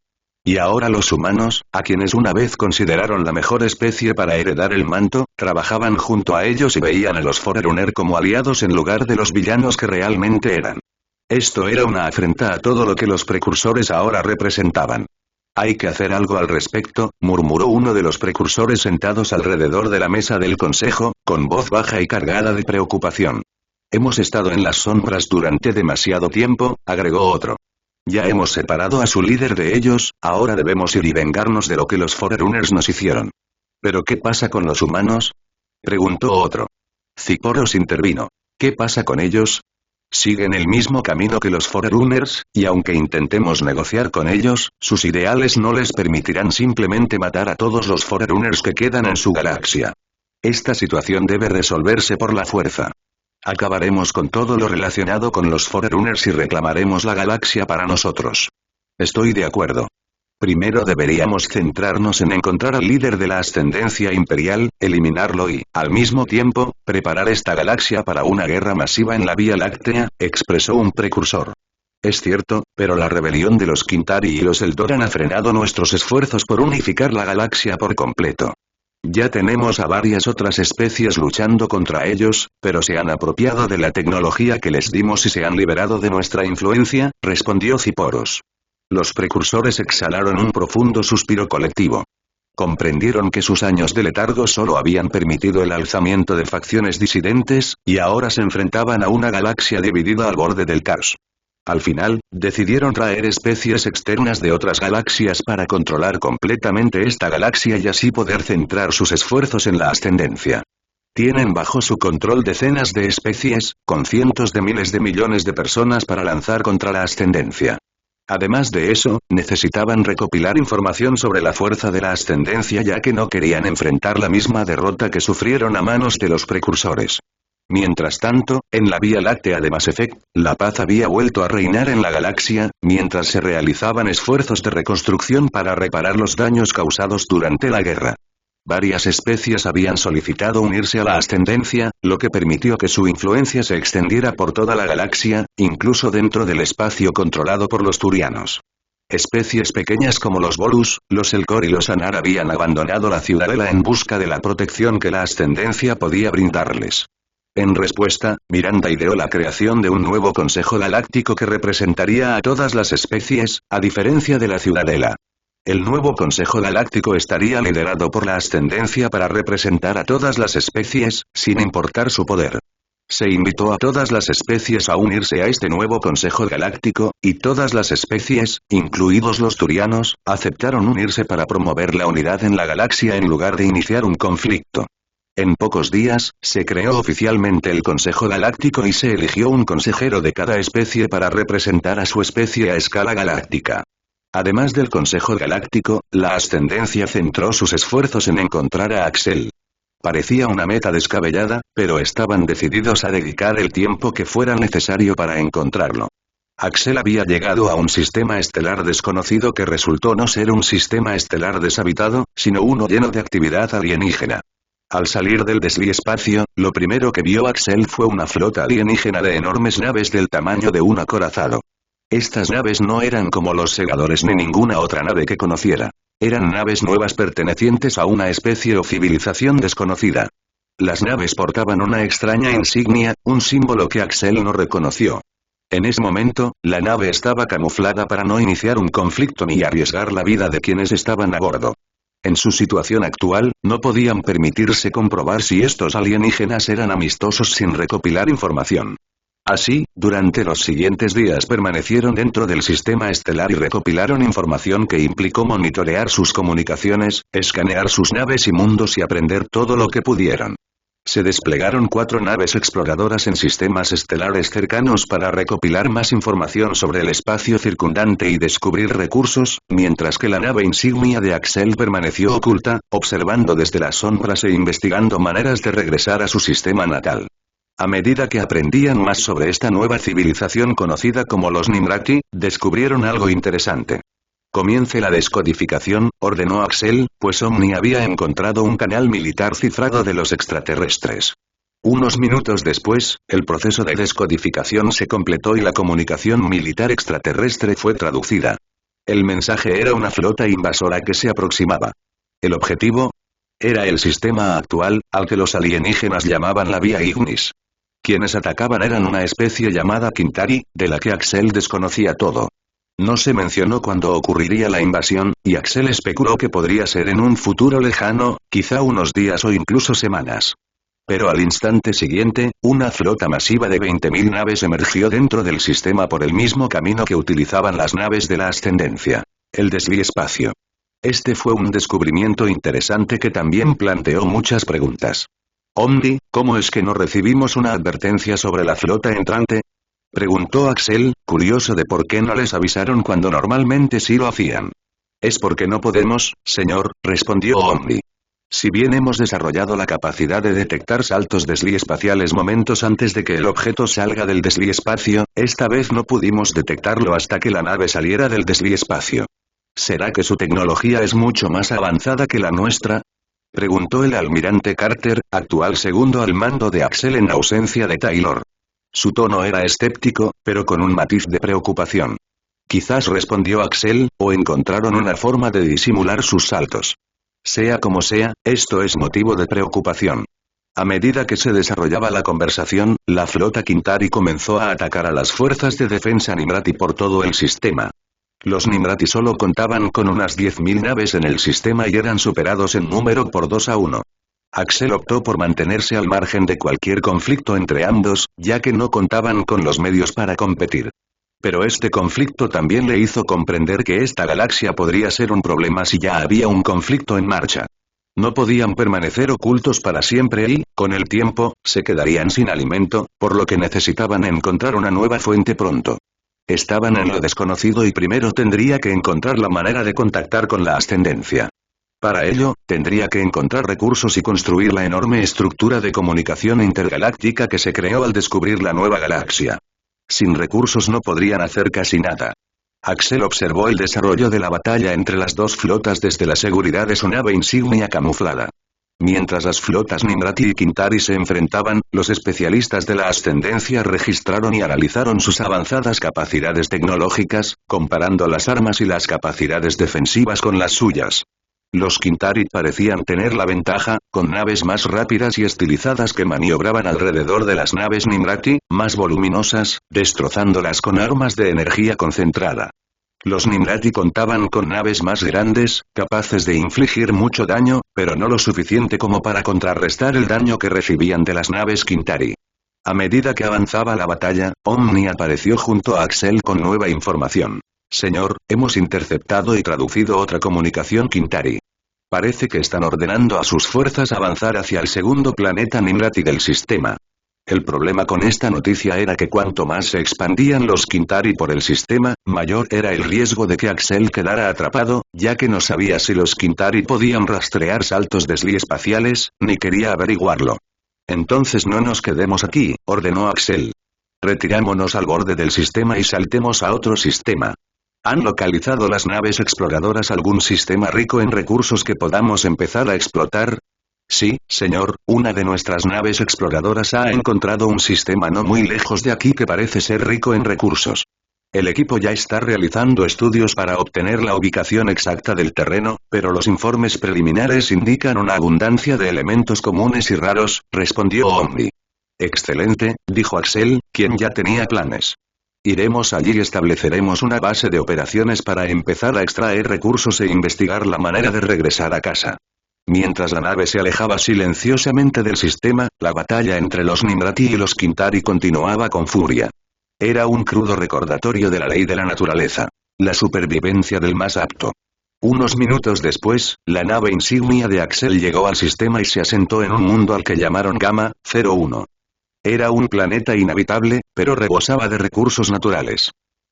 Y ahora los humanos, a quienes una vez consideraron la mejor especie para heredar el manto, trabajaban junto a ellos y veían a los Forerunner como aliados en lugar de los villanos que realmente eran. Esto era una afrenta a todo lo que los precursores ahora representaban. Hay que hacer algo al respecto, murmuró uno de los precursores sentados alrededor de la mesa del consejo, con voz baja y cargada de preocupación. Hemos estado en las sombras durante demasiado tiempo, agregó otro. Ya hemos separado a su líder de ellos, ahora debemos ir y vengarnos de lo que los Forerunners nos hicieron. ¿Pero qué pasa con los humanos?, preguntó otro. Ciporos intervino. ¿Qué pasa con ellos? Siguen el mismo camino que los Forerunners, y aunque intentemos negociar con ellos, sus ideales no les permitirán simplemente matar a todos los Forerunners que quedan en su galaxia. Esta situación debe resolverse por la fuerza. Acabaremos con todo lo relacionado con los Forerunners y reclamaremos la galaxia para nosotros. Estoy de acuerdo. Primero deberíamos centrarnos en encontrar al líder de la ascendencia imperial, eliminarlo y, al mismo tiempo, preparar esta galaxia para una guerra masiva en la Vía Láctea, expresó un precursor. Es cierto, pero la rebelión de los Quintari y los Eldoran ha frenado nuestros esfuerzos por unificar la galaxia por completo. Ya tenemos a varias otras especies luchando contra ellos, pero se han apropiado de la tecnología que les dimos y se han liberado de nuestra influencia, respondió Ciporos. Los precursores exhalaron un profundo suspiro colectivo. Comprendieron que sus años de letargo solo habían permitido el alzamiento de facciones disidentes, y ahora se enfrentaban a una galaxia dividida al borde del caos. Al final, decidieron traer especies externas de otras galaxias para controlar completamente esta galaxia y así poder centrar sus esfuerzos en la ascendencia. Tienen bajo su control decenas de especies, con cientos de miles de millones de personas para lanzar contra la ascendencia. Además de eso, necesitaban recopilar información sobre la fuerza de la ascendencia ya que no querían enfrentar la misma derrota que sufrieron a manos de los precursores. Mientras tanto, en la Vía Láctea de Mass Effect, la paz había vuelto a reinar en la galaxia, mientras se realizaban esfuerzos de reconstrucción para reparar los daños causados durante la guerra. Varias especies habían solicitado unirse a la ascendencia, lo que permitió que su influencia se extendiera por toda la galaxia, incluso dentro del espacio controlado por los Turianos. Especies pequeñas como los Volus, los Elcor y los Anar habían abandonado la ciudadela en busca de la protección que la ascendencia podía brindarles. En respuesta, Miranda ideó la creación de un nuevo Consejo Galáctico que representaría a todas las especies, a diferencia de la ciudadela. El nuevo Consejo Galáctico estaría liderado por la ascendencia para representar a todas las especies, sin importar su poder. Se invitó a todas las especies a unirse a este nuevo Consejo Galáctico, y todas las especies, incluidos los Turianos, aceptaron unirse para promover la unidad en la galaxia en lugar de iniciar un conflicto. En pocos días, se creó oficialmente el Consejo Galáctico y se eligió un consejero de cada especie para representar a su especie a escala galáctica. Además del Consejo Galáctico, la ascendencia centró sus esfuerzos en encontrar a Axel. Parecía una meta descabellada, pero estaban decididos a dedicar el tiempo que fuera necesario para encontrarlo. Axel había llegado a un sistema estelar desconocido que resultó no ser un sistema estelar deshabitado, sino uno lleno de actividad alienígena. Al salir del desviespacio, lo primero que vio Axel fue una flota alienígena de enormes naves del tamaño de un acorazado. Estas naves no eran como los segadores ni ninguna otra nave que conociera. Eran naves nuevas pertenecientes a una especie o civilización desconocida. Las naves portaban una extraña insignia, un símbolo que Axel no reconoció. En ese momento, la nave estaba camuflada para no iniciar un conflicto ni arriesgar la vida de quienes estaban a bordo. En su situación actual, no podían permitirse comprobar si estos alienígenas eran amistosos sin recopilar información. Así, durante los siguientes días permanecieron dentro del sistema estelar y recopilaron información que implicó monitorear sus comunicaciones, escanear sus naves y mundos y aprender todo lo que pudieron. Se desplegaron 4 naves exploradoras en sistemas estelares cercanos para recopilar más información sobre el espacio circundante y descubrir recursos, mientras que la nave insignia de Axel permaneció oculta, observando desde las sombras e investigando maneras de regresar a su sistema natal. A medida que aprendían más sobre esta nueva civilización conocida como los Nimrati, descubrieron algo interesante. Comience la descodificación, ordenó Axel, pues Omni había encontrado un canal militar cifrado de los extraterrestres. Unos minutos después, el proceso de descodificación se completó y la comunicación militar extraterrestre fue traducida. El mensaje era una flota invasora que se aproximaba. El objetivo era el sistema actual, al que los alienígenas llamaban la Vía Ignis. Quienes atacaban eran una especie llamada Quintari, de la que Axel desconocía todo. No se mencionó cuándo ocurriría la invasión, y Axel especuló que podría ser en un futuro lejano, quizá unos días o incluso semanas. Pero al instante siguiente, una flota masiva de 20.000 naves emergió dentro del sistema por el mismo camino que utilizaban las naves de la ascendencia. El desviespacio. Este fue un descubrimiento interesante que también planteó muchas preguntas. Omni, ¿cómo es que no recibimos una advertencia sobre la flota entrante? Preguntó Axel, curioso de por qué no les avisaron cuando normalmente sí lo hacían. Es porque no podemos, señor, respondió Omni. Si bien hemos desarrollado la capacidad de detectar saltos desliespaciales momentos antes de que el objeto salga del desliespacio, esta vez no pudimos detectarlo hasta que la nave saliera del desliespacio. ¿Será que su tecnología es mucho más avanzada que la nuestra? Preguntó el almirante Carter, actual segundo al mando de Axel en ausencia de Taylor. Su tono era escéptico, pero con un matiz de preocupación. Quizás, respondió Axel, o encontraron una forma de disimular sus saltos. Sea como sea, esto es motivo de preocupación. A medida que se desarrollaba la conversación, la flota Quintari comenzó a atacar a las fuerzas de defensa Nimrati por todo el sistema. Los Nimrati solo contaban con unas 10.000 naves en el sistema y eran superados en número por 2-1. Axel optó por mantenerse al margen de cualquier conflicto entre ambos, ya que no contaban con los medios para competir. Pero este conflicto también le hizo comprender que esta galaxia podría ser un problema si ya había un conflicto en marcha. No podían permanecer ocultos para siempre y, con el tiempo, se quedarían sin alimento, por lo que necesitaban encontrar una nueva fuente pronto. Estaban en lo desconocido y primero tendría que encontrar la manera de contactar con la ascendencia. Para ello, tendría que encontrar recursos y construir la enorme estructura de comunicación intergaláctica que se creó al descubrir la nueva galaxia. Sin recursos no podrían hacer casi nada. Axel observó el desarrollo de la batalla entre las dos flotas desde la seguridad de su nave insignia camuflada. Mientras las flotas Nimrati y Quintari se enfrentaban, los especialistas de la ascendencia registraron y analizaron sus avanzadas capacidades tecnológicas, comparando las armas y las capacidades defensivas con las suyas. Los Quintari parecían tener la ventaja, con naves más rápidas y estilizadas que maniobraban alrededor de las naves Nimrati, más voluminosas, destrozándolas con armas de energía concentrada. Los Nimrati contaban con naves más grandes, capaces de infligir mucho daño, pero no lo suficiente como para contrarrestar el daño que recibían de las naves Quintari. A medida que avanzaba la batalla, Omni apareció junto a Axel con nueva información. Señor, hemos interceptado y traducido otra comunicación Quintari. Parece que están ordenando a sus fuerzas avanzar hacia el segundo planeta Nimrati del sistema. El problema con esta noticia era que cuanto más se expandían los Quintari por el sistema, mayor era el riesgo de que Axel quedara atrapado, ya que no sabía si los Quintari podían rastrear saltos desliespaciales, ni quería averiguarlo. Entonces no nos quedemos aquí, ordenó Axel. Retirámonos al borde del sistema y saltemos a otro sistema. ¿Han localizado las naves exploradoras algún sistema rico en recursos que podamos empezar a explotar? Sí, señor, una de nuestras naves exploradoras ha encontrado un sistema no muy lejos de aquí que parece ser rico en recursos. El equipo ya está realizando estudios para obtener la ubicación exacta del terreno, pero los informes preliminares indican una abundancia de elementos comunes y raros, respondió Omni. Excelente, dijo Axel, quien ya tenía planes. Iremos allí y estableceremos una base de operaciones para empezar a extraer recursos e investigar la manera de regresar a casa. Mientras la nave se alejaba silenciosamente del sistema, la batalla entre los Nimrati y los Quintari continuaba con furia. Era un crudo recordatorio de la ley de la naturaleza. La supervivencia del más apto. Unos minutos después, la nave insignia de Axel llegó al sistema y se asentó en un mundo al que llamaron Gamma 01. Era un planeta inhabitable, pero rebosaba de recursos naturales.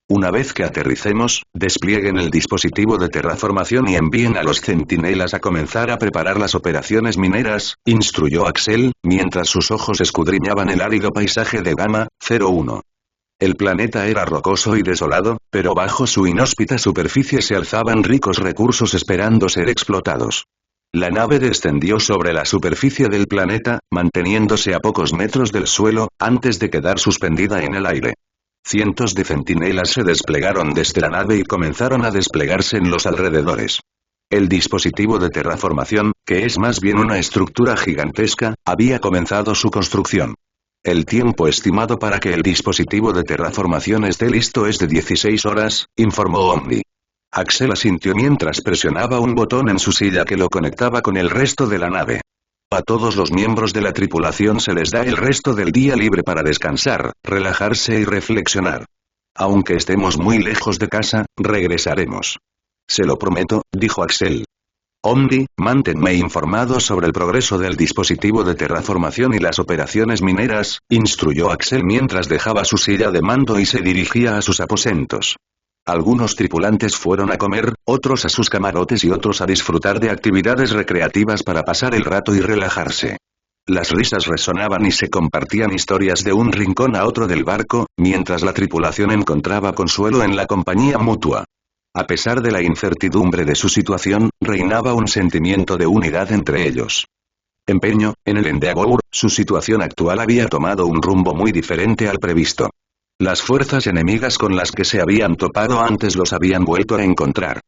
Una vez que aterricemos, desplieguen el dispositivo de terraformación y envíen a los centinelas a comenzar a preparar las operaciones mineras, instruyó Axel, mientras sus ojos escudriñaban el árido paisaje de Gamma 01. El planeta era rocoso y desolado, pero bajo su inhóspita superficie se alzaban ricos recursos esperando ser explotados. La nave descendió sobre la superficie del planeta, manteniéndose a pocos metros del suelo, antes de quedar suspendida en el aire. Cientos de centinelas se desplegaron desde la nave y comenzaron a desplegarse en los alrededores. El dispositivo de terraformación, que es más bien una estructura gigantesca, había comenzado su construcción. El tiempo estimado para que el dispositivo de terraformación esté listo es de 16 horas, informó Omni. Axel asintió mientras presionaba un botón en su silla que lo conectaba con el resto de la nave. A todos los miembros de la tripulación se les da el resto del día libre para descansar, relajarse y reflexionar. Aunque estemos muy lejos de casa, regresaremos. Se lo prometo, dijo Axel. Omni, manténme informado sobre el progreso del dispositivo de terraformación y las operaciones mineras, instruyó Axel mientras dejaba su silla de mando y se dirigía a sus aposentos. Algunos tripulantes fueron a comer, otros a sus camarotes y otros a disfrutar de actividades recreativas para pasar el rato y relajarse. Las risas resonaban y se compartían historias de un rincón a otro del barco, mientras la tripulación encontraba consuelo en la compañía mutua. A pesar de la incertidumbre de su situación, reinaba un sentimiento de unidad entre ellos. Empeño, en el Endeavour, su situación actual había tomado un rumbo muy diferente al previsto. Las fuerzas enemigas con las que se habían topado antes los habían vuelto a encontrar.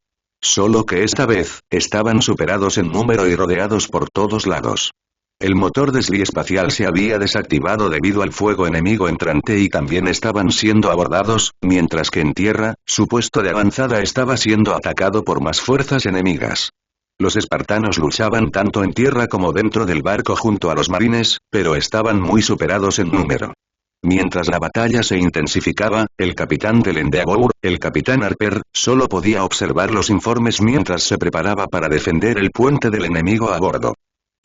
Solo que esta vez, estaban superados en número y rodeados por todos lados. El motor desli espacial se había desactivado debido al fuego enemigo entrante y también estaban siendo abordados, mientras que en tierra, su puesto de avanzada estaba siendo atacado por más fuerzas enemigas. Los espartanos luchaban tanto en tierra como dentro del barco junto a los marines, pero estaban muy superados en número. Mientras la batalla se intensificaba, el capitán del Endeavour, el capitán Harper, solo podía observar los informes mientras se preparaba para defender el puente del enemigo a bordo.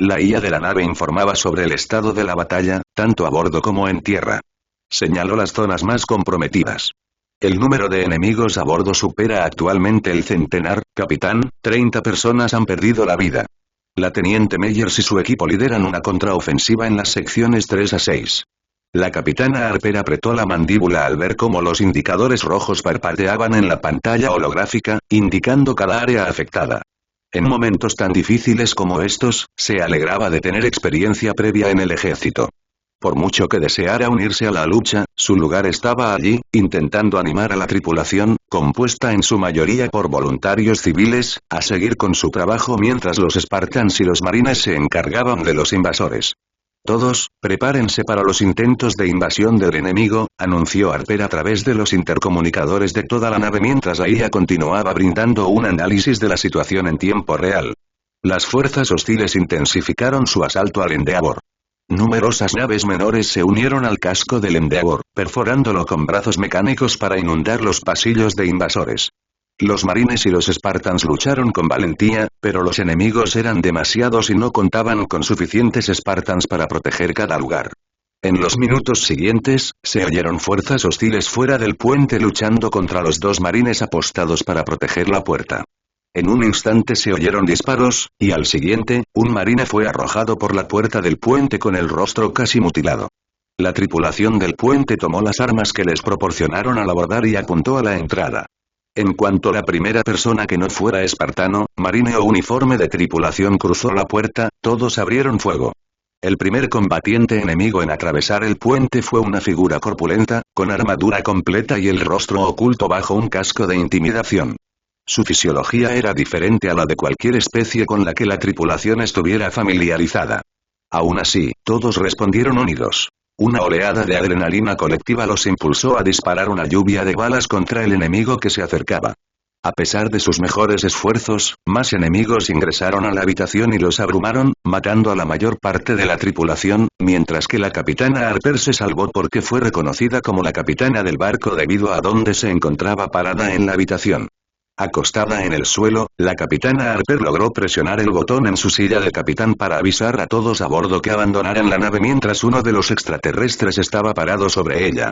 La IA de la nave informaba sobre el estado de la batalla, tanto a bordo como en tierra. Señaló las zonas más comprometidas. El número de enemigos a bordo supera actualmente el centenar, capitán, 30 personas han perdido la vida. La teniente Meyers y su equipo lideran una contraofensiva en las secciones 3 a 6. La capitana Harper apretó la mandíbula al ver cómo los indicadores rojos parpadeaban en la pantalla holográfica, indicando cada área afectada. En momentos tan difíciles como estos, se alegraba de tener experiencia previa en el ejército. Por mucho que deseara unirse a la lucha, su lugar estaba allí, intentando animar a la tripulación, compuesta en su mayoría por voluntarios civiles, a seguir con su trabajo mientras los Spartans y los marines se encargaban de los invasores. Todos, prepárense para los intentos de invasión del enemigo, anunció Harper a través de los intercomunicadores de toda la nave mientras la IA continuaba brindando un análisis de la situación en tiempo real. Las fuerzas hostiles intensificaron su asalto al Endeavour. Numerosas naves menores se unieron al casco del Endeavour, perforándolo con brazos mecánicos para inundar los pasillos de invasores. Los marines y los Spartans lucharon con valentía, pero los enemigos eran demasiados y no contaban con suficientes Spartans para proteger cada lugar. En los minutos siguientes, se oyeron fuerzas hostiles fuera del puente luchando contra los dos marines apostados para proteger la puerta. En un instante se oyeron disparos, y al siguiente, un marine fue arrojado por la puerta del puente con el rostro casi mutilado. La tripulación del puente tomó las armas que les proporcionaron al abordar y apuntó a la entrada. En cuanto la primera persona que no fuera espartano, marine o uniforme de tripulación cruzó la puerta, todos abrieron fuego. El primer combatiente enemigo en atravesar el puente fue una figura corpulenta, con armadura completa y el rostro oculto bajo un casco de intimidación. Su fisiología era diferente a la de cualquier especie con la que la tripulación estuviera familiarizada. Aún así, todos respondieron unidos. Una oleada de adrenalina colectiva los impulsó a disparar una lluvia de balas contra el enemigo que se acercaba. A pesar de sus mejores esfuerzos, más enemigos ingresaron a la habitación y los abrumaron, matando a la mayor parte de la tripulación, mientras que la capitana Harper se salvó porque fue reconocida como la capitana del barco debido a donde se encontraba parada en la habitación. Acostada en el suelo, la capitana Harper logró presionar el botón en su silla de capitán para avisar a todos a bordo que abandonaran la nave mientras uno de los extraterrestres estaba parado sobre ella.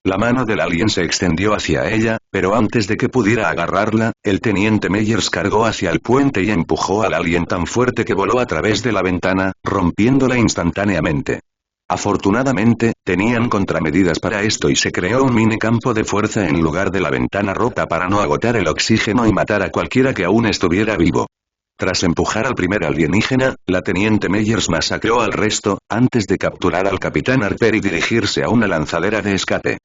La mano del alien se extendió hacia ella, pero antes de que pudiera agarrarla, el teniente Meyers cargó hacia el puente y empujó al alien tan fuerte que voló a través de la ventana, rompiéndola instantáneamente. Afortunadamente, tenían contramedidas para esto y se creó un mini campo de fuerza en lugar de la ventana rota para no agotar el oxígeno y matar a cualquiera que aún estuviera vivo. Tras empujar al primer alienígena, la teniente Meyers masacró al resto, antes de capturar al capitán Harper y dirigirse a una lanzadera de escape.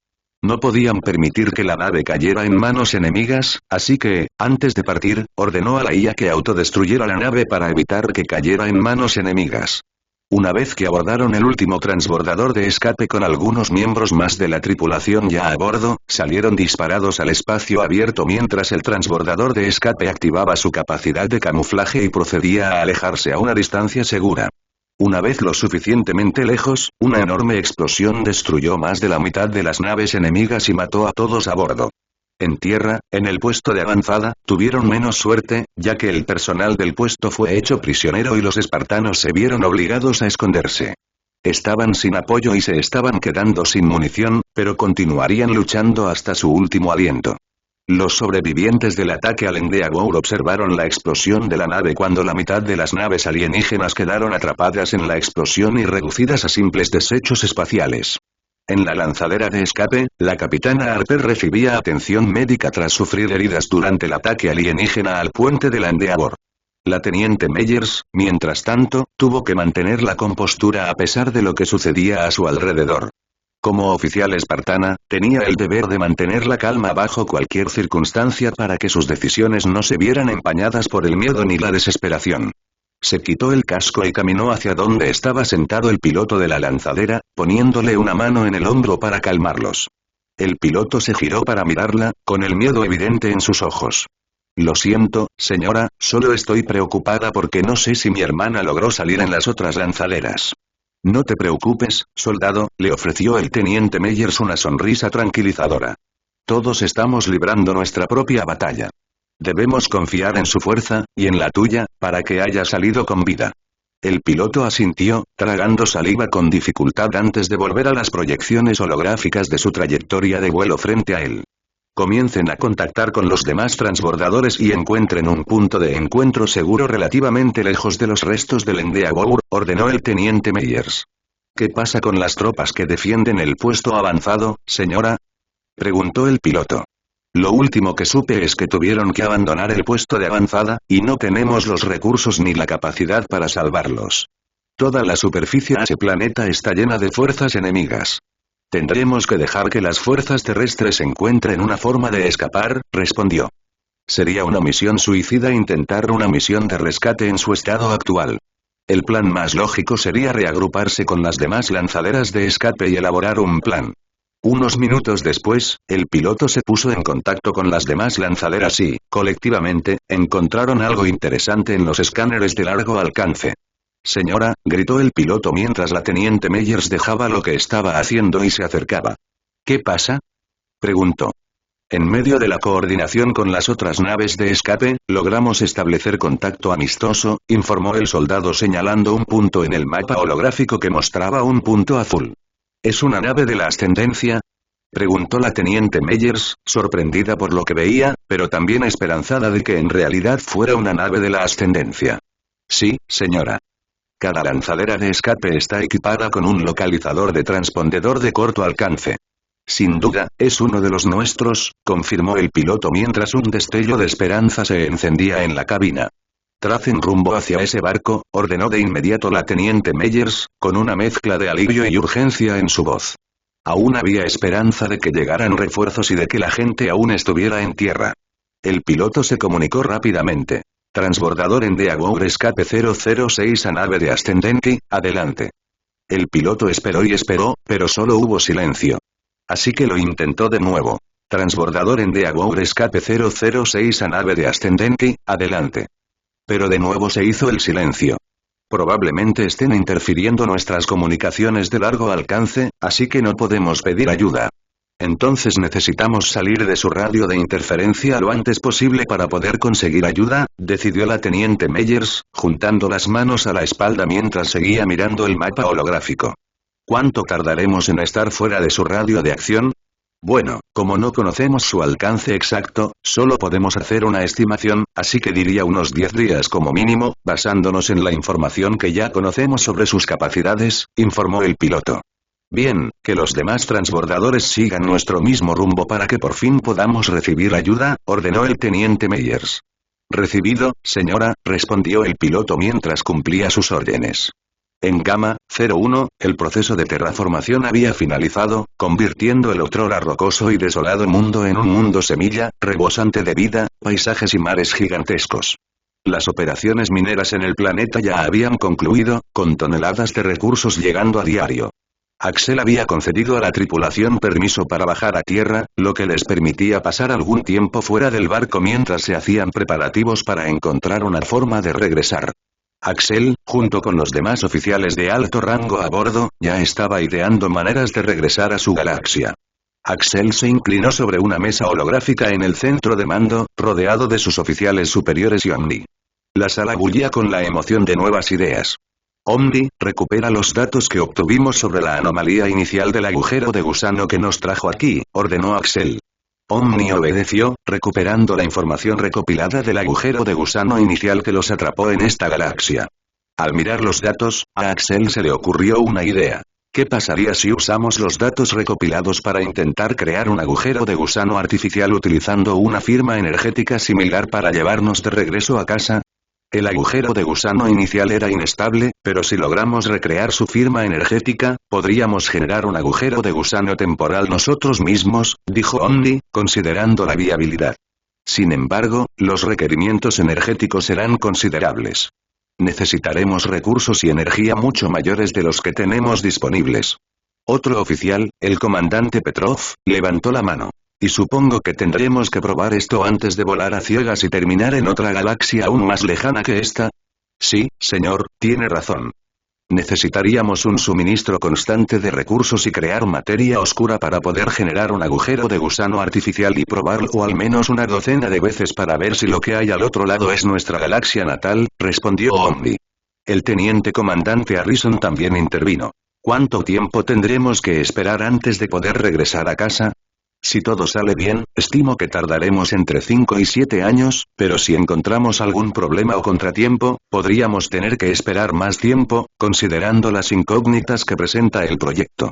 No podían permitir que la nave cayera en manos enemigas, así que, antes de partir, ordenó a la IA que autodestruyera la nave para evitar que cayera en manos enemigas. Una vez que abordaron el último transbordador de escape con algunos miembros más de la tripulación ya a bordo, salieron disparados al espacio abierto mientras el transbordador de escape activaba su capacidad de camuflaje y procedía a alejarse a una distancia segura. Una vez lo suficientemente lejos, una enorme explosión destruyó más de la mitad de las naves enemigas y mató a todos a bordo. En tierra, en el puesto de avanzada, tuvieron menos suerte, ya que el personal del puesto fue hecho prisionero y los espartanos se vieron obligados a esconderse. Estaban sin apoyo y se estaban quedando sin munición, pero continuarían luchando hasta su último aliento. Los sobrevivientes del ataque al Endeavour observaron la explosión de la nave cuando la mitad de las naves alienígenas quedaron atrapadas en la explosión y reducidas a simples desechos espaciales. En la lanzadera de escape, la capitana Harper recibía atención médica tras sufrir heridas durante el ataque alienígena al puente de la Endeavour. La teniente Meyers, mientras tanto, tuvo que mantener la compostura a pesar de lo que sucedía a su alrededor. Como oficial espartana, tenía el deber de mantener la calma bajo cualquier circunstancia para que sus decisiones no se vieran empañadas por el miedo ni la desesperación. Se quitó el casco y caminó hacia donde estaba sentado el piloto de la lanzadera, poniéndole una mano en el hombro para calmarlos. El piloto se giró para mirarla, con el miedo evidente en sus ojos. Lo siento, señora, solo estoy preocupada porque no sé si mi hermana logró salir en las otras lanzaderas. No te preocupes, soldado, le ofreció el teniente Meyers una sonrisa tranquilizadora. Todos estamos librando nuestra propia batalla. Debemos confiar en su fuerza, y en la tuya, para que haya salido con vida. El piloto asintió, tragando saliva con dificultad antes de volver a las proyecciones holográficas de su trayectoria de vuelo frente a él. Comiencen a contactar con los demás transbordadores y encuentren un punto de encuentro seguro relativamente lejos de los restos del Endeavour, ordenó el teniente Meyers. ¿Qué pasa con las tropas que defienden el puesto avanzado, señora?, preguntó el piloto. Lo último que supe es que tuvieron que abandonar el puesto de avanzada, y no tenemos los recursos ni la capacidad para salvarlos. Toda la superficie de ese planeta está llena de fuerzas enemigas. Tendremos que dejar que las fuerzas terrestres encuentren una forma de escapar, respondió. Sería una misión suicida intentar una misión de rescate en su estado actual. El plan más lógico sería reagruparse con las demás lanzaderas de escape y elaborar un plan. Unos minutos después, el piloto se puso en contacto con las demás lanzaderas y, colectivamente, encontraron algo interesante en los escáneres de largo alcance. Señora, gritó el piloto mientras la teniente Meyers dejaba lo que estaba haciendo y se acercaba. ¿Qué pasa?, preguntó. En medio de la coordinación con las otras naves de escape, logramos establecer contacto amistoso, informó el soldado señalando un punto en el mapa holográfico que mostraba un punto azul. ¿Es una nave de la ascendencia?, preguntó la teniente Meyers, sorprendida por lo que veía, pero también esperanzada de que en realidad fuera una nave de la ascendencia. Sí, señora. Cada lanzadera de escape está equipada con un localizador de transpondedor de corto alcance. Sin duda, es uno de los nuestros, confirmó el piloto mientras un destello de esperanza se encendía en la cabina. Tracen rumbo hacia ese barco, ordenó de inmediato la teniente Meyers, con una mezcla de alivio y urgencia en su voz. Aún había esperanza de que llegaran refuerzos y de que la gente aún estuviera en tierra. El piloto se comunicó rápidamente. Transbordador Endeavour Escape 006 a nave de ascendente, adelante. El piloto esperó y esperó, pero solo hubo silencio. Así que lo intentó de nuevo. Transbordador Endeavour Escape 006 a nave de ascendente, adelante. Pero de nuevo se hizo el silencio. Probablemente estén interfiriendo nuestras comunicaciones de largo alcance, así que no podemos pedir ayuda. Entonces necesitamos salir de su radio de interferencia lo antes posible para poder conseguir ayuda, decidió la teniente Meyers, juntando las manos a la espalda mientras seguía mirando el mapa holográfico. ¿Cuánto tardaremos en estar fuera de su radio de acción? Bueno, como no conocemos su alcance exacto, solo podemos hacer una estimación, así que diría unos 10 días como mínimo, basándonos en la información que ya conocemos sobre sus capacidades, informó el piloto. Bien, que los demás transbordadores sigan nuestro mismo rumbo para que por fin podamos recibir ayuda, ordenó el teniente Meyers. Recibido, señora, respondió el piloto mientras cumplía sus órdenes. En Gamma 01, el proceso de terraformación había finalizado, convirtiendo el otrora rocoso y desolado mundo en un mundo semilla, rebosante de vida, paisajes y mares gigantescos. Las operaciones mineras en el planeta ya habían concluido, con toneladas de recursos llegando a diario. Axel había concedido a la tripulación permiso para bajar a tierra, lo que les permitía pasar algún tiempo fuera del barco mientras se hacían preparativos para encontrar una forma de regresar. Axel, junto con los demás oficiales de alto rango a bordo, ya estaba ideando maneras de regresar a su galaxia. Axel se inclinó sobre una mesa holográfica en el centro de mando, rodeado de sus oficiales superiores y Omni. La sala bullía con la emoción de nuevas ideas. Omni, recupera los datos que obtuvimos sobre la anomalía inicial del agujero de gusano que nos trajo aquí, ordenó Axel. Omni obedeció, recuperando la información recopilada del agujero de gusano inicial que los atrapó en esta galaxia. Al mirar los datos, a Axel se le ocurrió una idea. ¿Qué pasaría si usamos los datos recopilados para intentar crear un agujero de gusano artificial utilizando una firma energética similar para llevarnos de regreso a casa? El agujero de gusano inicial era inestable, pero si logramos recrear su firma energética, podríamos generar un agujero de gusano temporal nosotros mismos, dijo Omni, considerando la viabilidad. Sin embargo, los requerimientos energéticos serán considerables. Necesitaremos recursos y energía mucho mayores de los que tenemos disponibles. Otro oficial, el comandante Petrov, levantó la mano. Y supongo que tendremos que probar esto antes de volar a ciegas y terminar en otra galaxia aún más lejana que esta. Sí, señor, tiene razón. Necesitaríamos un suministro constante de recursos y crear materia oscura para poder generar un agujero de gusano artificial y probarlo al menos una docena de veces para ver si lo que hay al otro lado es nuestra galaxia natal, respondió Omni. El teniente comandante Harrison también intervino. ¿Cuánto tiempo tendremos que esperar antes de poder regresar a casa? Si todo sale bien, estimo que tardaremos entre 5 y 7 años, pero si encontramos algún problema o contratiempo, podríamos tener que esperar más tiempo, considerando las incógnitas que presenta el proyecto.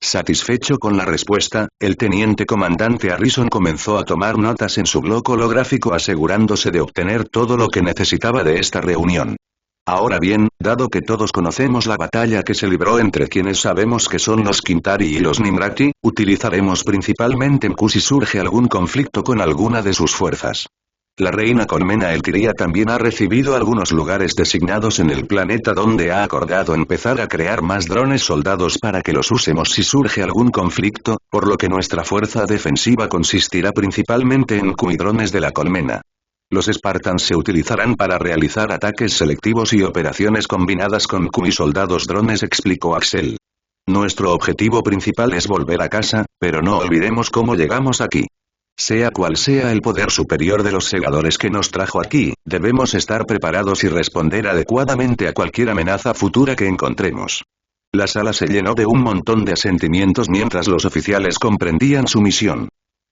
Satisfecho con la respuesta, el teniente comandante Harrison comenzó a tomar notas en su blog holográfico asegurándose de obtener todo lo que necesitaba de esta reunión. Ahora bien, dado que todos conocemos la batalla que se libró entre quienes sabemos que son los Quintari y los Nimrati, utilizaremos principalmente Mku si surge algún conflicto con alguna de sus fuerzas. La reina Colmena Eltiria también ha recibido algunos lugares designados en el planeta donde ha acordado empezar a crear más drones soldados para que los usemos si surge algún conflicto, por lo que nuestra fuerza defensiva consistirá principalmente en Mku y drones de la Colmena. Los Spartans se utilizarán para realizar ataques selectivos y operaciones combinadas con Mku y soldados drones, explicó Axel. Nuestro objetivo principal es volver a casa, pero no olvidemos cómo llegamos aquí. Sea cual sea el poder superior de los segadores que nos trajo aquí, debemos estar preparados y responder adecuadamente a cualquier amenaza futura que encontremos. La sala se llenó de un montón de asentimientos mientras los oficiales comprendían su misión.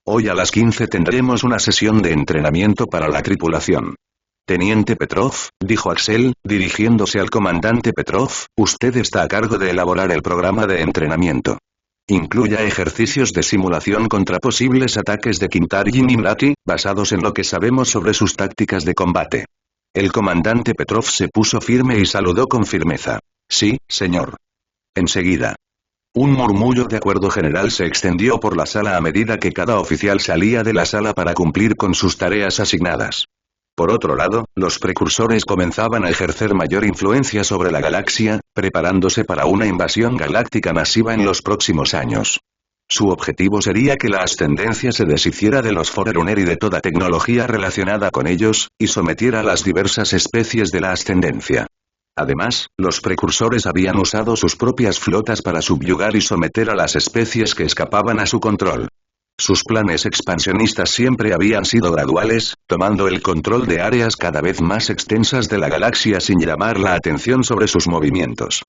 Hoy a las 15 tendremos una sesión de entrenamiento para la tripulación. Teniente Petrov, dijo Axel, dirigiéndose al comandante Petrov, usted está a cargo de elaborar el programa de entrenamiento. Incluya ejercicios de simulación contra posibles ataques de Quintari y Nimrati, basados en lo que sabemos sobre sus tácticas de combate. El comandante Petrov se puso firme y saludó con firmeza. Sí, señor. Enseguida. Un murmullo de acuerdo general se extendió por la sala a medida que cada oficial salía de la sala para cumplir con sus tareas asignadas. Por otro lado, los precursores comenzaban a ejercer mayor influencia sobre la galaxia, preparándose para una invasión galáctica masiva en los próximos años. Su objetivo sería que la ascendencia se deshiciera de los Forerunner y de toda tecnología relacionada con ellos, y sometiera a las diversas especies de la ascendencia. Además, los precursores habían usado sus propias flotas para subyugar y someter a las especies que escapaban a su control. Sus planes expansionistas siempre habían sido graduales, tomando el control de áreas cada vez más extensas de la galaxia sin llamar la atención sobre sus movimientos.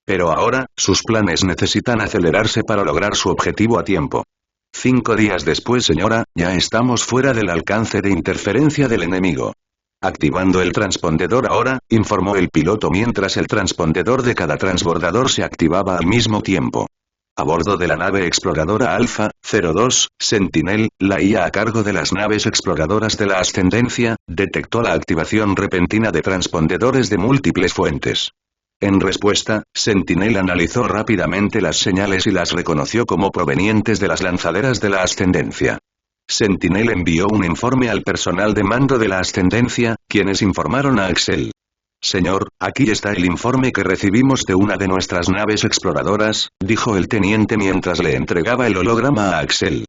Pero ahora, sus planes necesitan acelerarse para lograr su objetivo a tiempo. 5 días después, señora, ya estamos fuera del alcance de interferencia del enemigo. Activando el transpondedor ahora, informó el piloto mientras el transpondedor de cada transbordador se activaba al mismo tiempo. A bordo de la nave exploradora Alpha 02, Sentinel, la IA a cargo de las naves exploradoras de la ascendencia, detectó la activación repentina de transpondedores de múltiples fuentes. En respuesta, Sentinel analizó rápidamente las señales y las reconoció como provenientes de las lanzaderas de la ascendencia. Sentinel envió un informe al personal de mando de la ascendencia, quienes informaron a Axel. Señor, aquí está el informe que recibimos de una de nuestras naves exploradoras, dijo el teniente mientras le entregaba el holograma a Axel.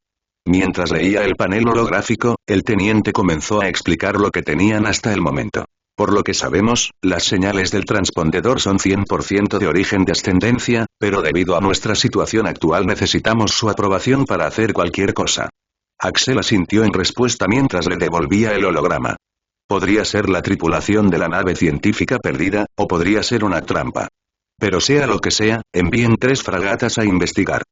Mientras leía el panel holográfico, el teniente comenzó a explicar lo que tenían hasta el momento. Por lo que sabemos, las señales del transpondedor son 100% de origen de ascendencia, pero debido a nuestra situación actual necesitamos su aprobación para hacer cualquier cosa. Axel asintió en respuesta mientras le devolvía el holograma. Podría ser la tripulación de la nave científica perdida, o podría ser una trampa. Pero sea lo que sea, envíen 3 fragatas a investigar.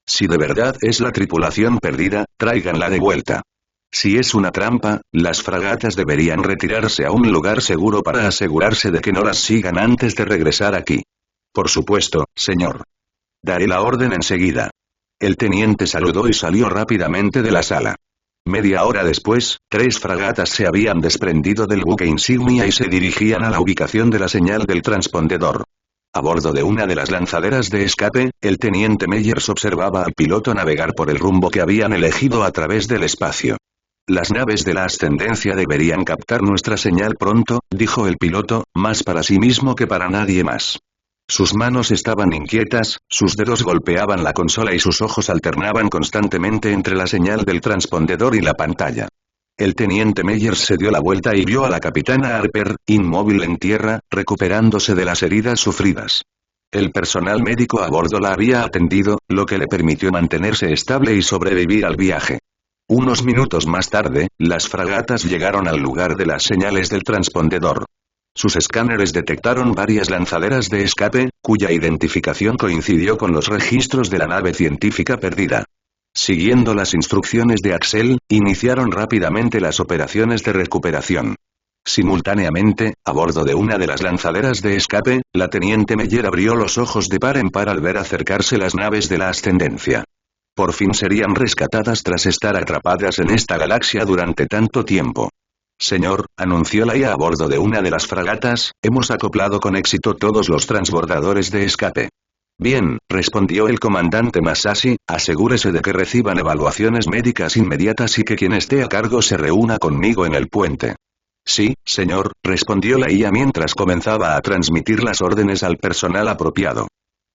Si de verdad es la tripulación perdida, tráiganla de vuelta. Si es una trampa, las fragatas deberían retirarse a un lugar seguro para asegurarse de que no las sigan antes de regresar aquí. Por supuesto, señor. Daré la orden enseguida. El teniente saludó y salió rápidamente de la sala. Media hora después, 3 fragatas se habían desprendido del buque insignia y se dirigían a la ubicación de la señal del transpondedor. A bordo de una de las lanzaderas de escape, el teniente Meyers observaba al piloto navegar por el rumbo que habían elegido a través del espacio. Las naves de la ascendencia deberían captar nuestra señal pronto, dijo el piloto, más para sí mismo que para nadie más. Sus manos estaban inquietas, sus dedos golpeaban la consola y sus ojos alternaban constantemente entre la señal del transpondedor y la pantalla. El teniente Meyers se dio la vuelta y vio a la capitana Harper, inmóvil en tierra, recuperándose de las heridas sufridas. El personal médico a bordo la había atendido, lo que le permitió mantenerse estable y sobrevivir al viaje. Unos minutos más tarde, las fragatas llegaron al lugar de las señales del transpondedor. Sus escáneres detectaron varias lanzaderas de escape, cuya identificación coincidió con los registros de la nave científica perdida. Siguiendo las instrucciones de Axel, iniciaron rápidamente las operaciones de recuperación. Simultáneamente, a bordo de una de las lanzaderas de escape, la teniente Meyer abrió los ojos de par en par al ver acercarse las naves de la ascendencia. Por fin serían rescatadas tras estar atrapadas en esta galaxia durante tanto tiempo. Señor, anunció la IA a bordo de una de las fragatas, hemos acoplado con éxito todos los transbordadores de escape. Bien, respondió el comandante Masashi, asegúrese de que reciban evaluaciones médicas inmediatas y que quien esté a cargo se reúna conmigo en el puente. Sí, señor, respondió la IA mientras comenzaba a transmitir las órdenes al personal apropiado.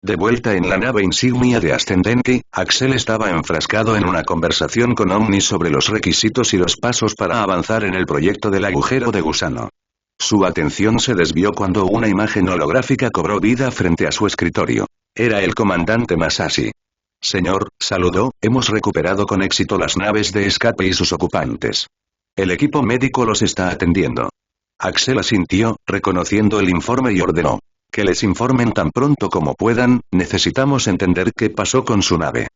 De vuelta en la nave insignia de Ascendente, Axel estaba enfrascado en una conversación con Omni sobre los requisitos y los pasos para avanzar en el proyecto del agujero de gusano. Su atención se desvió cuando una imagen holográfica cobró vida frente a su escritorio. Era el comandante Masashi. Señor, saludó, hemos recuperado con éxito las naves de escape y sus ocupantes. El equipo médico los está atendiendo. Axel asintió, reconociendo el informe y ordenó. Que les informen tan pronto como puedan, necesitamos entender qué pasó con su nave.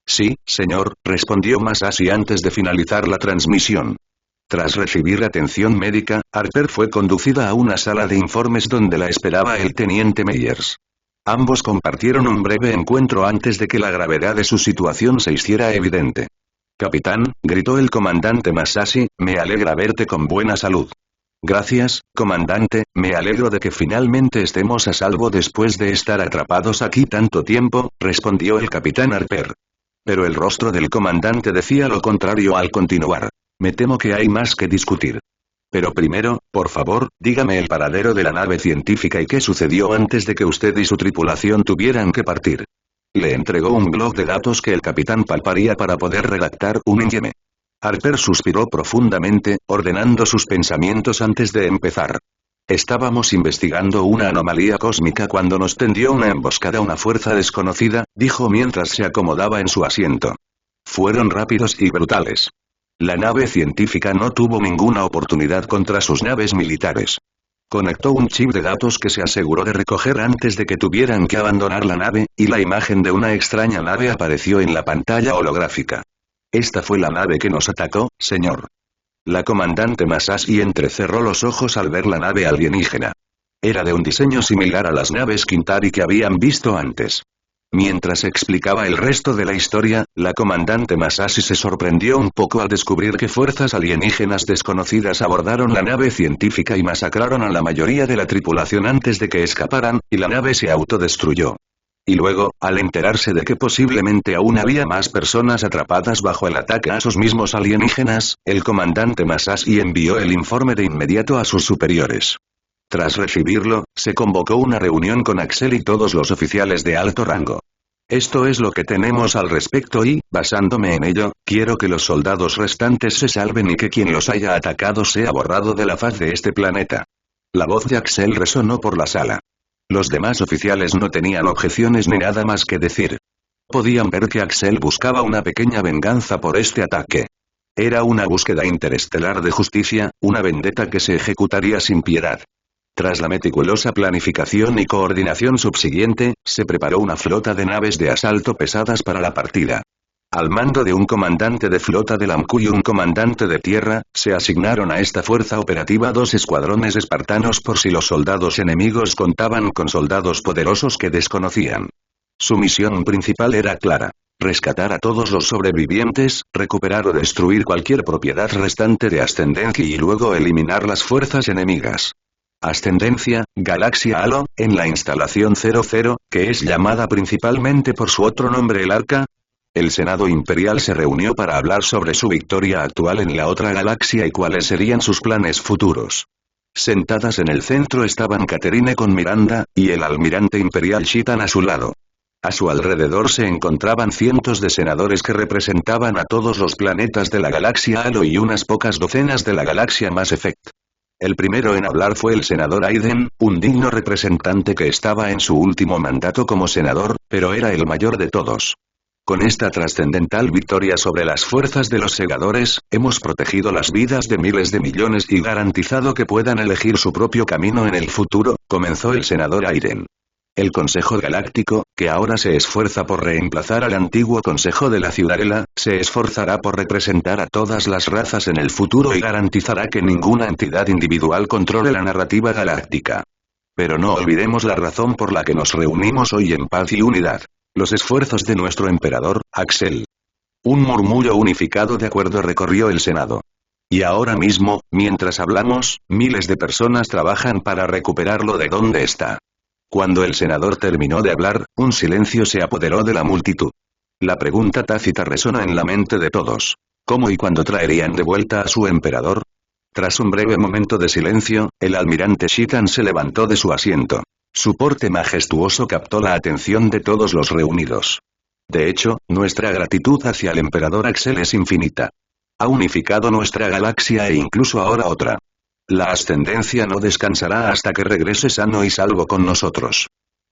Sí, señor, respondió Masashi antes de finalizar la transmisión. Tras recibir atención médica, Harper fue conducida a una sala de informes donde la esperaba el teniente Meyers. Ambos compartieron un breve encuentro antes de que la gravedad de su situación se hiciera evidente. Capitán, gritó el comandante Masashi, me alegra verte con buena salud. Gracias, comandante, me alegro de que finalmente estemos a salvo después de estar atrapados aquí tanto tiempo, respondió el capitán Harper. Pero el rostro del comandante decía lo contrario al continuar. Me temo que hay más que discutir. Pero primero, por favor, dígame el paradero de la nave científica y qué sucedió antes de que usted y su tripulación tuvieran que partir. Le entregó un blog de datos que el capitán palparía para poder redactar un índice. Harper suspiró profundamente, ordenando sus pensamientos antes de empezar. Estábamos investigando una anomalía cósmica cuando nos tendió una emboscada una fuerza desconocida, dijo mientras se acomodaba en su asiento. Fueron rápidos y brutales. La nave científica no tuvo ninguna oportunidad contra sus naves militares. Conectó un chip de datos que se aseguró de recoger antes de que tuvieran que abandonar la nave, y la imagen de una extraña nave apareció en la pantalla holográfica. Esta fue la nave que nos atacó, señor. La comandante Masashi entrecerró los ojos al ver la nave alienígena. Era de un diseño similar a las naves Quintari que habían visto antes. Mientras explicaba el resto de la historia, la comandante Masashi se sorprendió un poco al descubrir que fuerzas alienígenas desconocidas abordaron la nave científica y masacraron a la mayoría de la tripulación antes de que escaparan, y la nave se autodestruyó. Y luego, al enterarse de que posiblemente aún había más personas atrapadas bajo el ataque a esos mismos alienígenas, el comandante Masashi envió el informe de inmediato a sus superiores. Tras recibirlo, se convocó una reunión con Axel y todos los oficiales de alto rango. Esto es lo que tenemos al respecto y, basándome en ello, quiero que los soldados restantes se salven y que quien los haya atacado sea borrado de la faz de este planeta. La voz de Axel resonó por la sala. Los demás oficiales no tenían objeciones ni nada más que decir. Podían ver que Axel buscaba una pequeña venganza por este ataque. Era una búsqueda interestelar de justicia, una vendetta que se ejecutaría sin piedad. Tras la meticulosa planificación y coordinación subsiguiente, se preparó una flota de naves de asalto pesadas para la partida. Al mando de un comandante de flota de Lamku y un comandante de tierra, se asignaron a esta fuerza operativa 2 escuadrones espartanos por si los soldados enemigos contaban con soldados poderosos que desconocían. Su misión principal era clara: rescatar a todos los sobrevivientes, recuperar o destruir cualquier propiedad restante de Ascendencia y luego eliminar las fuerzas enemigas. Ascendencia, Galaxia Halo, en la instalación 00, que es llamada principalmente por su otro nombre el Arca. El Senado Imperial se reunió para hablar sobre su victoria actual en la otra galaxia y cuáles serían sus planes futuros. Sentadas en el centro estaban Catherine con Miranda, y el almirante imperial Shitan a su lado. A su alrededor se encontraban cientos de senadores que representaban a todos los planetas de la galaxia Halo y unas pocas docenas de la galaxia Mass Effect. El primero en hablar fue el senador Aiden, un digno representante que estaba en su último mandato como senador, pero era el mayor de todos. Con esta trascendental victoria sobre las fuerzas de los segadores, hemos protegido las vidas de miles de millones y garantizado que puedan elegir su propio camino en el futuro, comenzó el senador Aiden. El Consejo Galáctico, que ahora se esfuerza por reemplazar al antiguo Consejo de la Ciudadela, se esforzará por representar a todas las razas en el futuro y garantizará que ninguna entidad individual controle la narrativa galáctica. Pero no olvidemos la razón por la que nos reunimos hoy en paz y unidad. Los esfuerzos de nuestro emperador, Axel. Un murmullo unificado de acuerdo recorrió el Senado. Y ahora mismo, mientras hablamos, miles de personas trabajan para recuperarlo de donde está. Cuando el senador terminó de hablar, un silencio se apoderó de la multitud. La pregunta tácita resonó en la mente de todos. ¿Cómo y cuándo traerían de vuelta a su emperador? Tras un breve momento de silencio, el almirante Shitan se levantó de su asiento. Su porte majestuoso captó la atención de todos los reunidos. De hecho, nuestra gratitud hacia el emperador Axel es infinita. Ha unificado nuestra galaxia e incluso ahora otra. La ascendencia no descansará hasta que regrese sano y salvo con nosotros.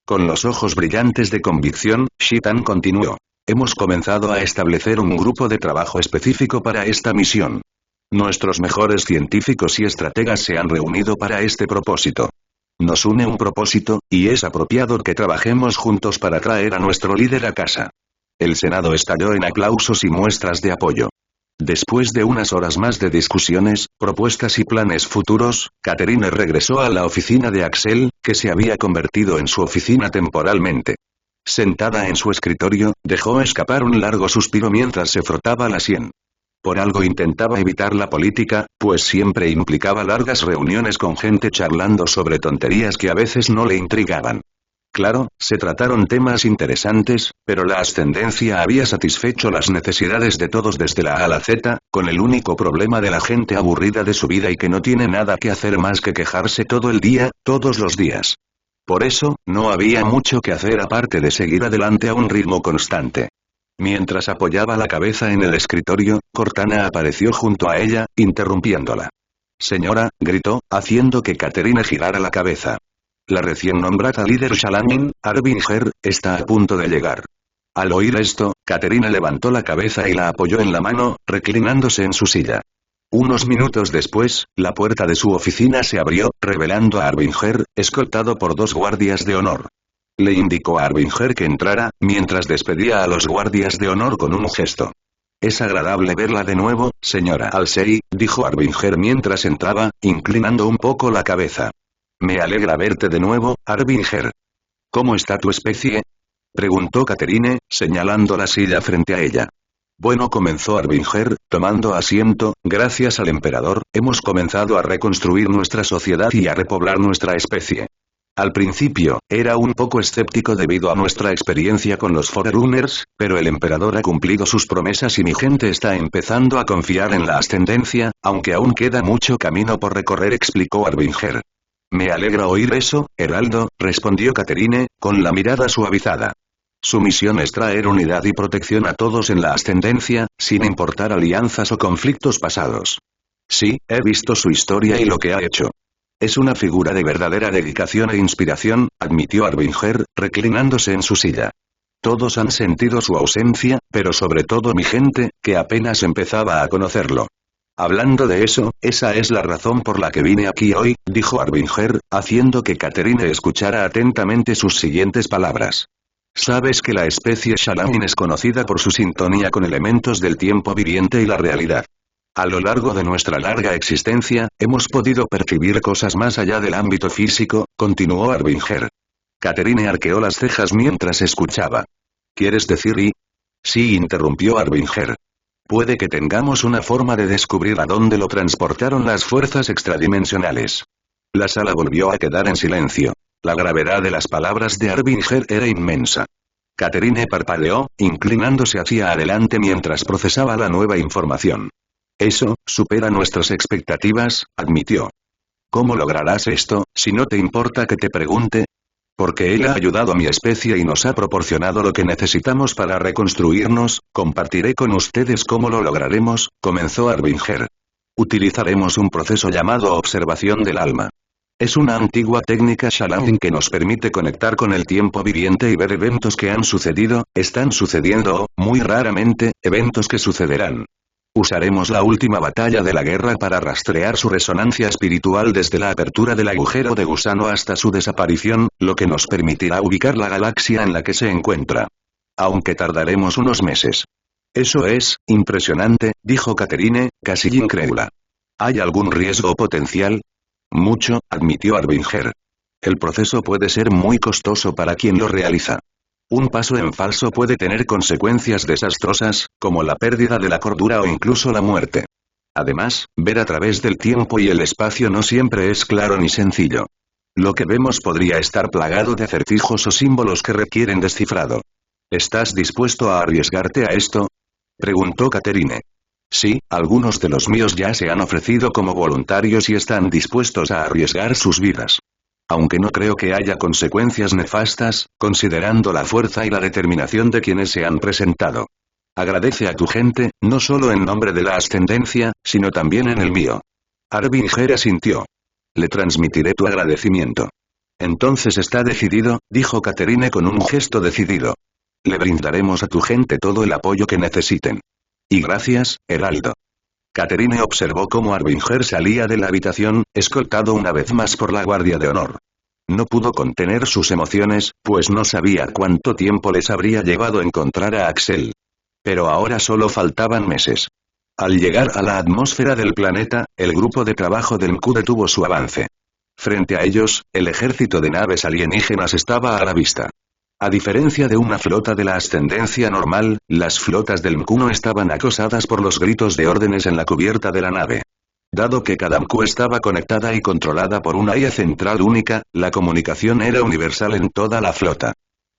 Con los ojos brillantes de convicción, Shitan continuó. Hemos comenzado a establecer un grupo de trabajo específico para esta misión. Nuestros mejores científicos y estrategas se han reunido para este propósito. Nos une un propósito, y es apropiado que trabajemos juntos para traer a nuestro líder a casa. El Senado estalló en aplausos y muestras de apoyo. Después de unas horas más de discusiones, propuestas y planes futuros, Catherine regresó a la oficina de Axel, que se había convertido en su oficina temporalmente. Sentada en su escritorio, dejó escapar un largo suspiro mientras se frotaba la sien. Por algo intentaba evitar la política, pues siempre implicaba largas reuniones con gente charlando sobre tonterías que a veces no le intrigaban. Claro, se trataron temas interesantes, pero la ascendencia había satisfecho las necesidades de todos desde la A a la Z, con el único problema de la gente aburrida de su vida y que no tiene nada que hacer más que quejarse todo el día, todos los días. Por eso, no había mucho que hacer aparte de seguir adelante a un ritmo constante. Mientras apoyaba la cabeza en el escritorio, Cortana apareció junto a ella, interrumpiéndola. «Señora», gritó, haciendo que Catherine girara la cabeza. La recién nombrada líder Shalamin, Harbinger, está a punto de llegar. Al oír esto, Catherine levantó la cabeza y la apoyó en la mano, reclinándose en su silla. Unos minutos después, la puerta de su oficina se abrió, revelando a Harbinger, escoltado por 2 guardias de honor. Le indicó a Harbinger que entrara, mientras despedía a los guardias de honor con un gesto. «Es agradable verla de nuevo, señora Halsey», dijo Harbinger mientras entraba, inclinando un poco la cabeza. «Me alegra verte de nuevo, Harbinger». «¿Cómo está tu especie?», preguntó Catherine, señalando la silla frente a ella. «Bueno», comenzó Harbinger, tomando asiento, «gracias al emperador, hemos comenzado a reconstruir nuestra sociedad y a repoblar nuestra especie. Al principio, era un poco escéptico debido a nuestra experiencia con los Forerunners, pero el emperador ha cumplido sus promesas y mi gente está empezando a confiar en la ascendencia, aunque aún queda mucho camino por recorrer», explicó Harbinger. «Me alegra oír eso, Heraldo», respondió Catherine, con la mirada suavizada. «Su misión es traer unidad y protección a todos en la ascendencia, sin importar alianzas o conflictos pasados. Sí, he visto su historia y lo que ha hecho. Es una figura de verdadera dedicación e inspiración, admitió Arbinger, reclinándose en su silla. Todos han sentido su ausencia, pero sobre todo mi gente, que apenas empezaba a conocerlo. Hablando de eso, esa es la razón por la que vine aquí hoy, dijo Arbinger, haciendo que Catherine escuchara atentamente sus siguientes palabras. Sabes que la especie Shalamin es conocida por su sintonía con elementos del tiempo viviente y la realidad. A lo largo de nuestra larga existencia, hemos podido percibir cosas más allá del ámbito físico, continuó Arbinger. Catherine arqueó las cejas mientras escuchaba. ¿Quieres decir y? Sí, interrumpió Arbinger. Puede que tengamos una forma de descubrir a dónde lo transportaron las fuerzas extradimensionales. La sala volvió a quedar en silencio. La gravedad de las palabras de Arbinger era inmensa. Catherine parpadeó, inclinándose hacia adelante mientras procesaba la nueva información. Eso, supera nuestras expectativas, admitió. ¿Cómo lograrás esto, si no te importa que te pregunte? Porque él ha ayudado a mi especie y nos ha proporcionado lo que necesitamos para reconstruirnos, compartiré con ustedes cómo lo lograremos, comenzó Arbinger. Utilizaremos un proceso llamado observación del alma. Es una antigua técnica Shalamin que nos permite conectar con el tiempo viviente y ver eventos que han sucedido, están sucediendo o, muy raramente, eventos que sucederán. Usaremos la última batalla de la guerra para rastrear su resonancia espiritual desde la apertura del agujero de gusano hasta su desaparición, lo que nos permitirá ubicar la galaxia en la que se encuentra. Aunque tardaremos unos meses. Eso es, impresionante, dijo Catherine, casi incrédula. ¿Hay algún riesgo potencial? Mucho, admitió Arbinger. El proceso puede ser muy costoso para quien lo realiza. Un paso en falso puede tener consecuencias desastrosas, como la pérdida de la cordura o incluso la muerte. Además, ver a través del tiempo y el espacio no siempre es claro ni sencillo. Lo que vemos podría estar plagado de acertijos o símbolos que requieren descifrado. ¿Estás dispuesto a arriesgarte a esto? Preguntó Catherine. Sí, algunos de los míos ya se han ofrecido como voluntarios y están dispuestos a arriesgar sus vidas. Aunque no creo que haya consecuencias nefastas, considerando la fuerza y la determinación de quienes se han presentado. Agradece a tu gente, no solo en nombre de la ascendencia, sino también en el mío. Arbinger asintió. Le transmitiré tu agradecimiento. Entonces está decidido, dijo Catherine con un gesto decidido. Le brindaremos a tu gente todo el apoyo que necesiten. Y gracias, Heraldo. Catherine observó cómo Arbinger salía de la habitación, escoltado una vez más por la guardia de honor. No pudo contener sus emociones, pues no sabía cuánto tiempo les habría llevado encontrar a Axel. Pero ahora solo faltaban meses. Al llegar a la atmósfera del planeta, el grupo de trabajo del MQ detuvo su avance. Frente a ellos, el ejército de naves alienígenas estaba a la vista. A diferencia de una flota de la ascendencia normal, las flotas del MQ no estaban acosadas por los gritos de órdenes en la cubierta de la nave. Dado que cada MQ estaba conectada y controlada por una IA central única, la comunicación era universal en toda la flota.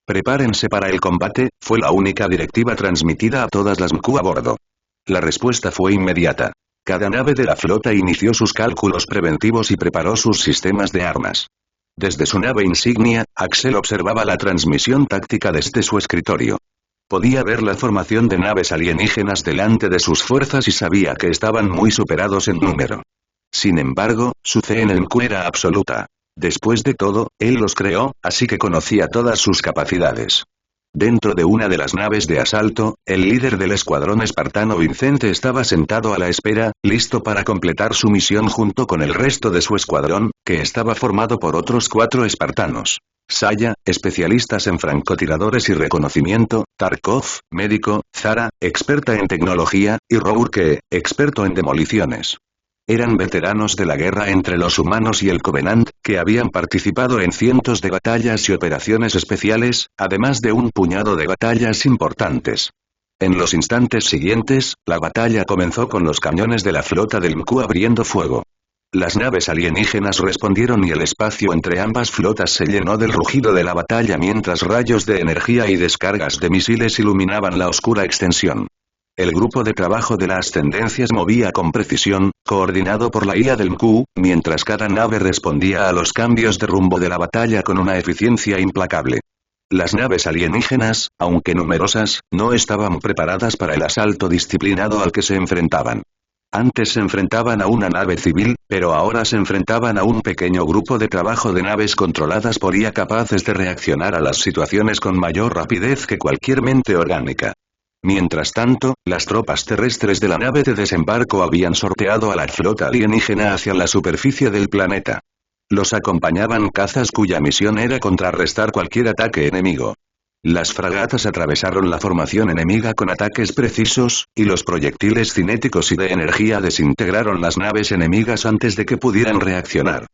Prepárense para el combate, fue la única directiva transmitida a todas las MQ a bordo. La respuesta fue inmediata. Cada nave de la flota inició sus cálculos preventivos y preparó sus sistemas de armas. Desde su nave insignia, Axel observaba la transmisión táctica desde su escritorio. Podía ver la formación de naves alienígenas delante de sus fuerzas y sabía que estaban muy superados en número. Sin embargo, su fe en el MQ era absoluta. Después de todo, él los creó, así que conocía todas sus capacidades. Dentro de una de las naves de asalto, el líder del escuadrón espartano Vincente estaba sentado a la espera, listo para completar su misión junto con el resto de su escuadrón, que estaba formado por otros 4 espartanos. Saya, especialistas en francotiradores y reconocimiento, Tarkov, médico, Zara, experta en tecnología, y Rourke, experto en demoliciones. Eran veteranos de la guerra entre los humanos y el Covenant, que habían participado en cientos de batallas y operaciones especiales, además de un puñado de batallas importantes. En los instantes siguientes, la batalla comenzó con los cañones de la flota del MQ abriendo fuego. Las naves alienígenas respondieron y el espacio entre ambas flotas se llenó del rugido de la batalla mientras rayos de energía y descargas de misiles iluminaban la oscura extensión. El grupo de trabajo de la ascendencia se movía con precisión, coordinado por la IA del MQ, mientras cada nave respondía a los cambios de rumbo de la batalla con una eficiencia implacable. Las naves alienígenas, aunque numerosas, no estaban preparadas para el asalto disciplinado al que se enfrentaban. Antes se enfrentaban a una nave civil, pero ahora se enfrentaban a un pequeño grupo de trabajo de naves controladas por IA capaces de reaccionar a las situaciones con mayor rapidez que cualquier mente orgánica. Mientras tanto, las tropas terrestres de la nave de desembarco habían sorteado a la flota alienígena hacia la superficie del planeta. Los acompañaban cazas cuya misión era contrarrestar cualquier ataque enemigo. Las fragatas atravesaron la formación enemiga con ataques precisos, y los proyectiles cinéticos y de energía desintegraron las naves enemigas antes de que pudieran reaccionar.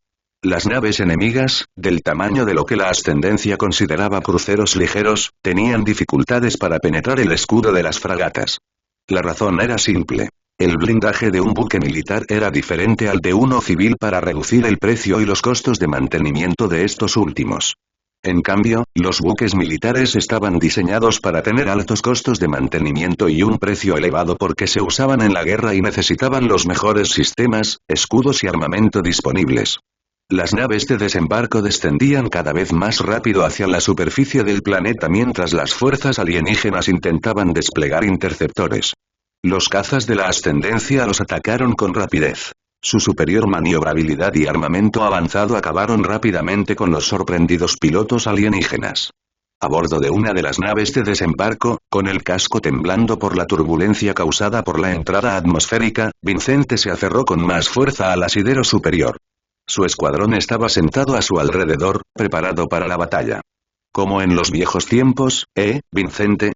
Las naves enemigas, del tamaño de lo que la ascendencia consideraba cruceros ligeros, tenían dificultades para penetrar el escudo de las fragatas. La razón era simple. El blindaje de un buque militar era diferente al de uno civil para reducir el precio y los costos de mantenimiento de estos últimos. En cambio, los buques militares estaban diseñados para tener altos costos de mantenimiento y un precio elevado porque se usaban en la guerra y necesitaban los mejores sistemas, escudos y armamento disponibles. Las naves de desembarco descendían cada vez más rápido hacia la superficie del planeta mientras las fuerzas alienígenas intentaban desplegar interceptores. Los cazas de la ascendencia los atacaron con rapidez. Su superior maniobrabilidad y armamento avanzado acabaron rápidamente con los sorprendidos pilotos alienígenas. A bordo de una de las naves de desembarco, con el casco temblando por la turbulencia causada por la entrada atmosférica, Vincente se aferró con más fuerza al asidero superior. Su escuadrón estaba sentado a su alrededor, preparado para la batalla. Como en los viejos tiempos, Vincente?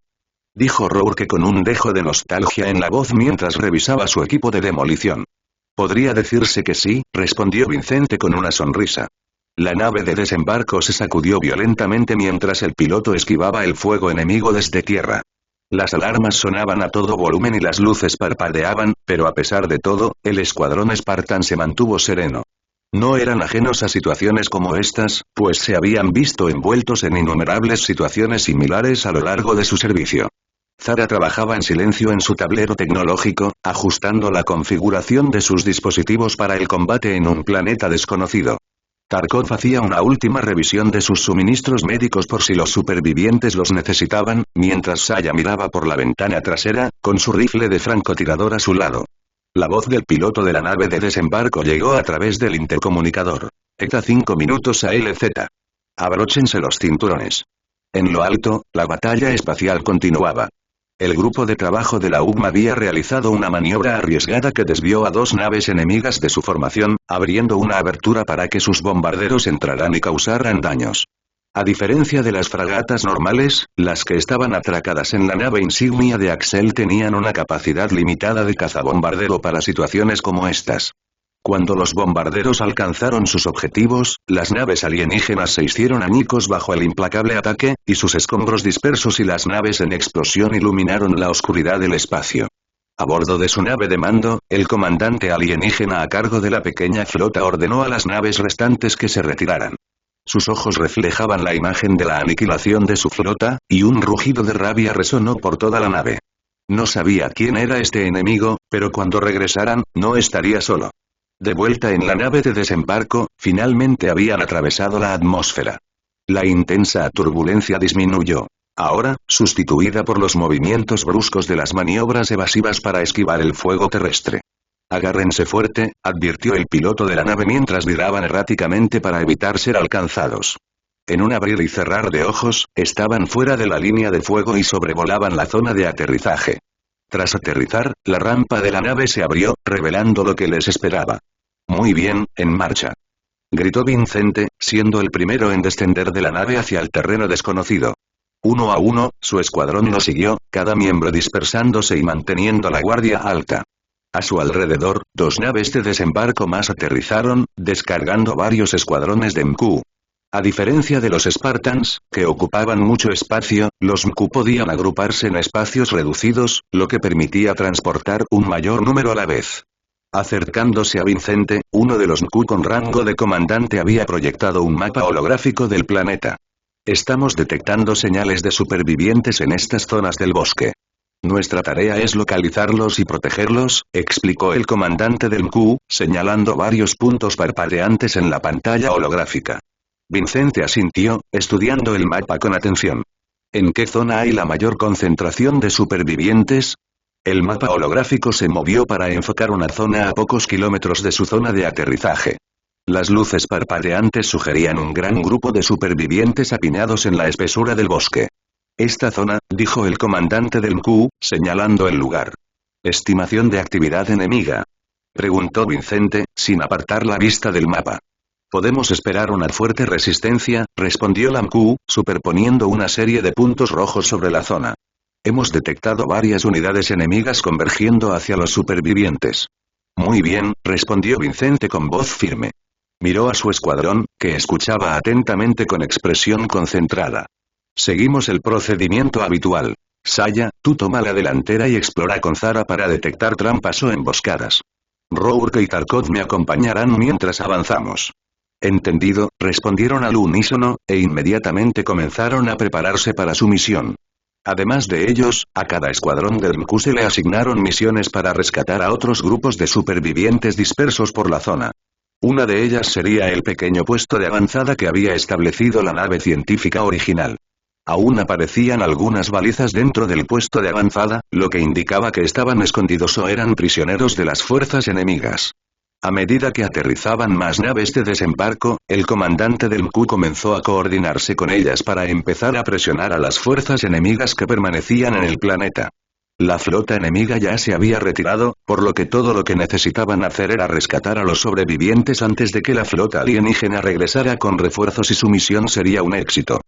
Dijo Rourke con un dejo de nostalgia en la voz mientras revisaba su equipo de demolición. Podría decirse que sí, respondió Vincente con una sonrisa. La nave de desembarco se sacudió violentamente mientras el piloto esquivaba el fuego enemigo desde tierra. Las alarmas sonaban a todo volumen y las luces parpadeaban, pero a pesar de todo, el escuadrón Spartan se mantuvo sereno. No eran ajenos a situaciones como estas, pues se habían visto envueltos en innumerables situaciones similares a lo largo de su servicio. Zara trabajaba en silencio en su tablero tecnológico, ajustando la configuración de sus dispositivos para el combate en un planeta desconocido. Tarkov hacía una última revisión de sus suministros médicos por si los supervivientes los necesitaban, mientras Saya miraba por la ventana trasera, con su rifle de francotirador a su lado. La voz del piloto de la nave de desembarco llegó a través del intercomunicador. ETA 5 minutos ALZ. Abróchense los cinturones. En lo alto, la batalla espacial continuaba. El grupo de trabajo de la UGM había realizado una maniobra arriesgada que desvió a dos naves enemigas de su formación, abriendo una abertura para que sus bombarderos entraran y causaran daños. A diferencia de las fragatas normales, las que estaban atracadas en la nave insignia de Axel tenían una capacidad limitada de cazabombardero para situaciones como estas. Cuando los bombarderos alcanzaron sus objetivos, las naves alienígenas se hicieron añicos bajo el implacable ataque, y sus escombros dispersos y las naves en explosión iluminaron la oscuridad del espacio. A bordo de su nave de mando, el comandante alienígena a cargo de la pequeña flota ordenó a las naves restantes que se retiraran. Sus ojos reflejaban la imagen de la aniquilación de su flota, y un rugido de rabia resonó por toda la nave. No sabía quién era este enemigo, pero cuando regresaran, no estaría solo. De vuelta en la nave de desembarco, finalmente habían atravesado la atmósfera. La intensa turbulencia disminuyó. Ahora, sustituida por los movimientos bruscos de las maniobras evasivas para esquivar el fuego terrestre. Agárrense fuerte, advirtió el piloto de la nave mientras viraban erráticamente para evitar ser alcanzados. En un abrir y cerrar de ojos, estaban fuera de la línea de fuego y sobrevolaban la zona de aterrizaje. Tras aterrizar, la rampa de la nave se abrió, revelando lo que les esperaba. Muy bien, en marcha. Gritó Vincente, siendo el primero en descender de la nave hacia el terreno desconocido. Uno a uno, su escuadrón lo siguió, cada miembro dispersándose y manteniendo la guardia alta. A su alrededor, dos naves de desembarco más aterrizaron, descargando varios escuadrones de MQ. A diferencia de los Spartans, que ocupaban mucho espacio, los MQ podían agruparse en espacios reducidos, lo que permitía transportar un mayor número a la vez. Acercándose a Vincente, uno de los MQ con rango de comandante había proyectado un mapa holográfico del planeta. Estamos detectando señales de supervivientes en estas zonas del bosque. Nuestra tarea es localizarlos y protegerlos, explicó el comandante del MQ, señalando varios puntos parpadeantes en la pantalla holográfica. Vincente asintió, estudiando el mapa con atención. ¿En qué zona hay la mayor concentración de supervivientes? El mapa holográfico se movió para enfocar una zona a pocos kilómetros de su zona de aterrizaje. Las luces parpadeantes sugerían un gran grupo de supervivientes apiñados en la espesura del bosque. Esta zona, dijo el comandante del Q, señalando el lugar. ¿Estimación de actividad enemiga?, preguntó Vincente, sin apartar la vista del mapa. Podemos esperar una fuerte resistencia, respondió Lamku, superponiendo una serie de puntos rojos sobre la zona. Hemos detectado varias unidades enemigas convergiendo hacia los supervivientes. Muy bien, respondió Vincente con voz firme. Miró a su escuadrón, que escuchaba atentamente con expresión concentrada. Seguimos el procedimiento habitual. Saya, tú toma la delantera y explora con Zara para detectar trampas o emboscadas. Rourke y Tarkov me acompañarán mientras avanzamos. Entendido, respondieron al unísono, e inmediatamente comenzaron a prepararse para su misión. Además de ellos, a cada escuadrón del MQ se le asignaron misiones para rescatar a otros grupos de supervivientes dispersos por la zona. Una de ellas sería el pequeño puesto de avanzada que había establecido la nave científica original. Aún aparecían algunas balizas dentro del puesto de avanzada, lo que indicaba que estaban escondidos o eran prisioneros de las fuerzas enemigas. A medida que aterrizaban más naves de desembarco, el comandante del MQ comenzó a coordinarse con ellas para empezar a presionar a las fuerzas enemigas que permanecían en el planeta. La flota enemiga ya se había retirado, por lo que todo lo que necesitaban hacer era rescatar a los sobrevivientes antes de que la flota alienígena regresara con refuerzos y su misión sería un éxito.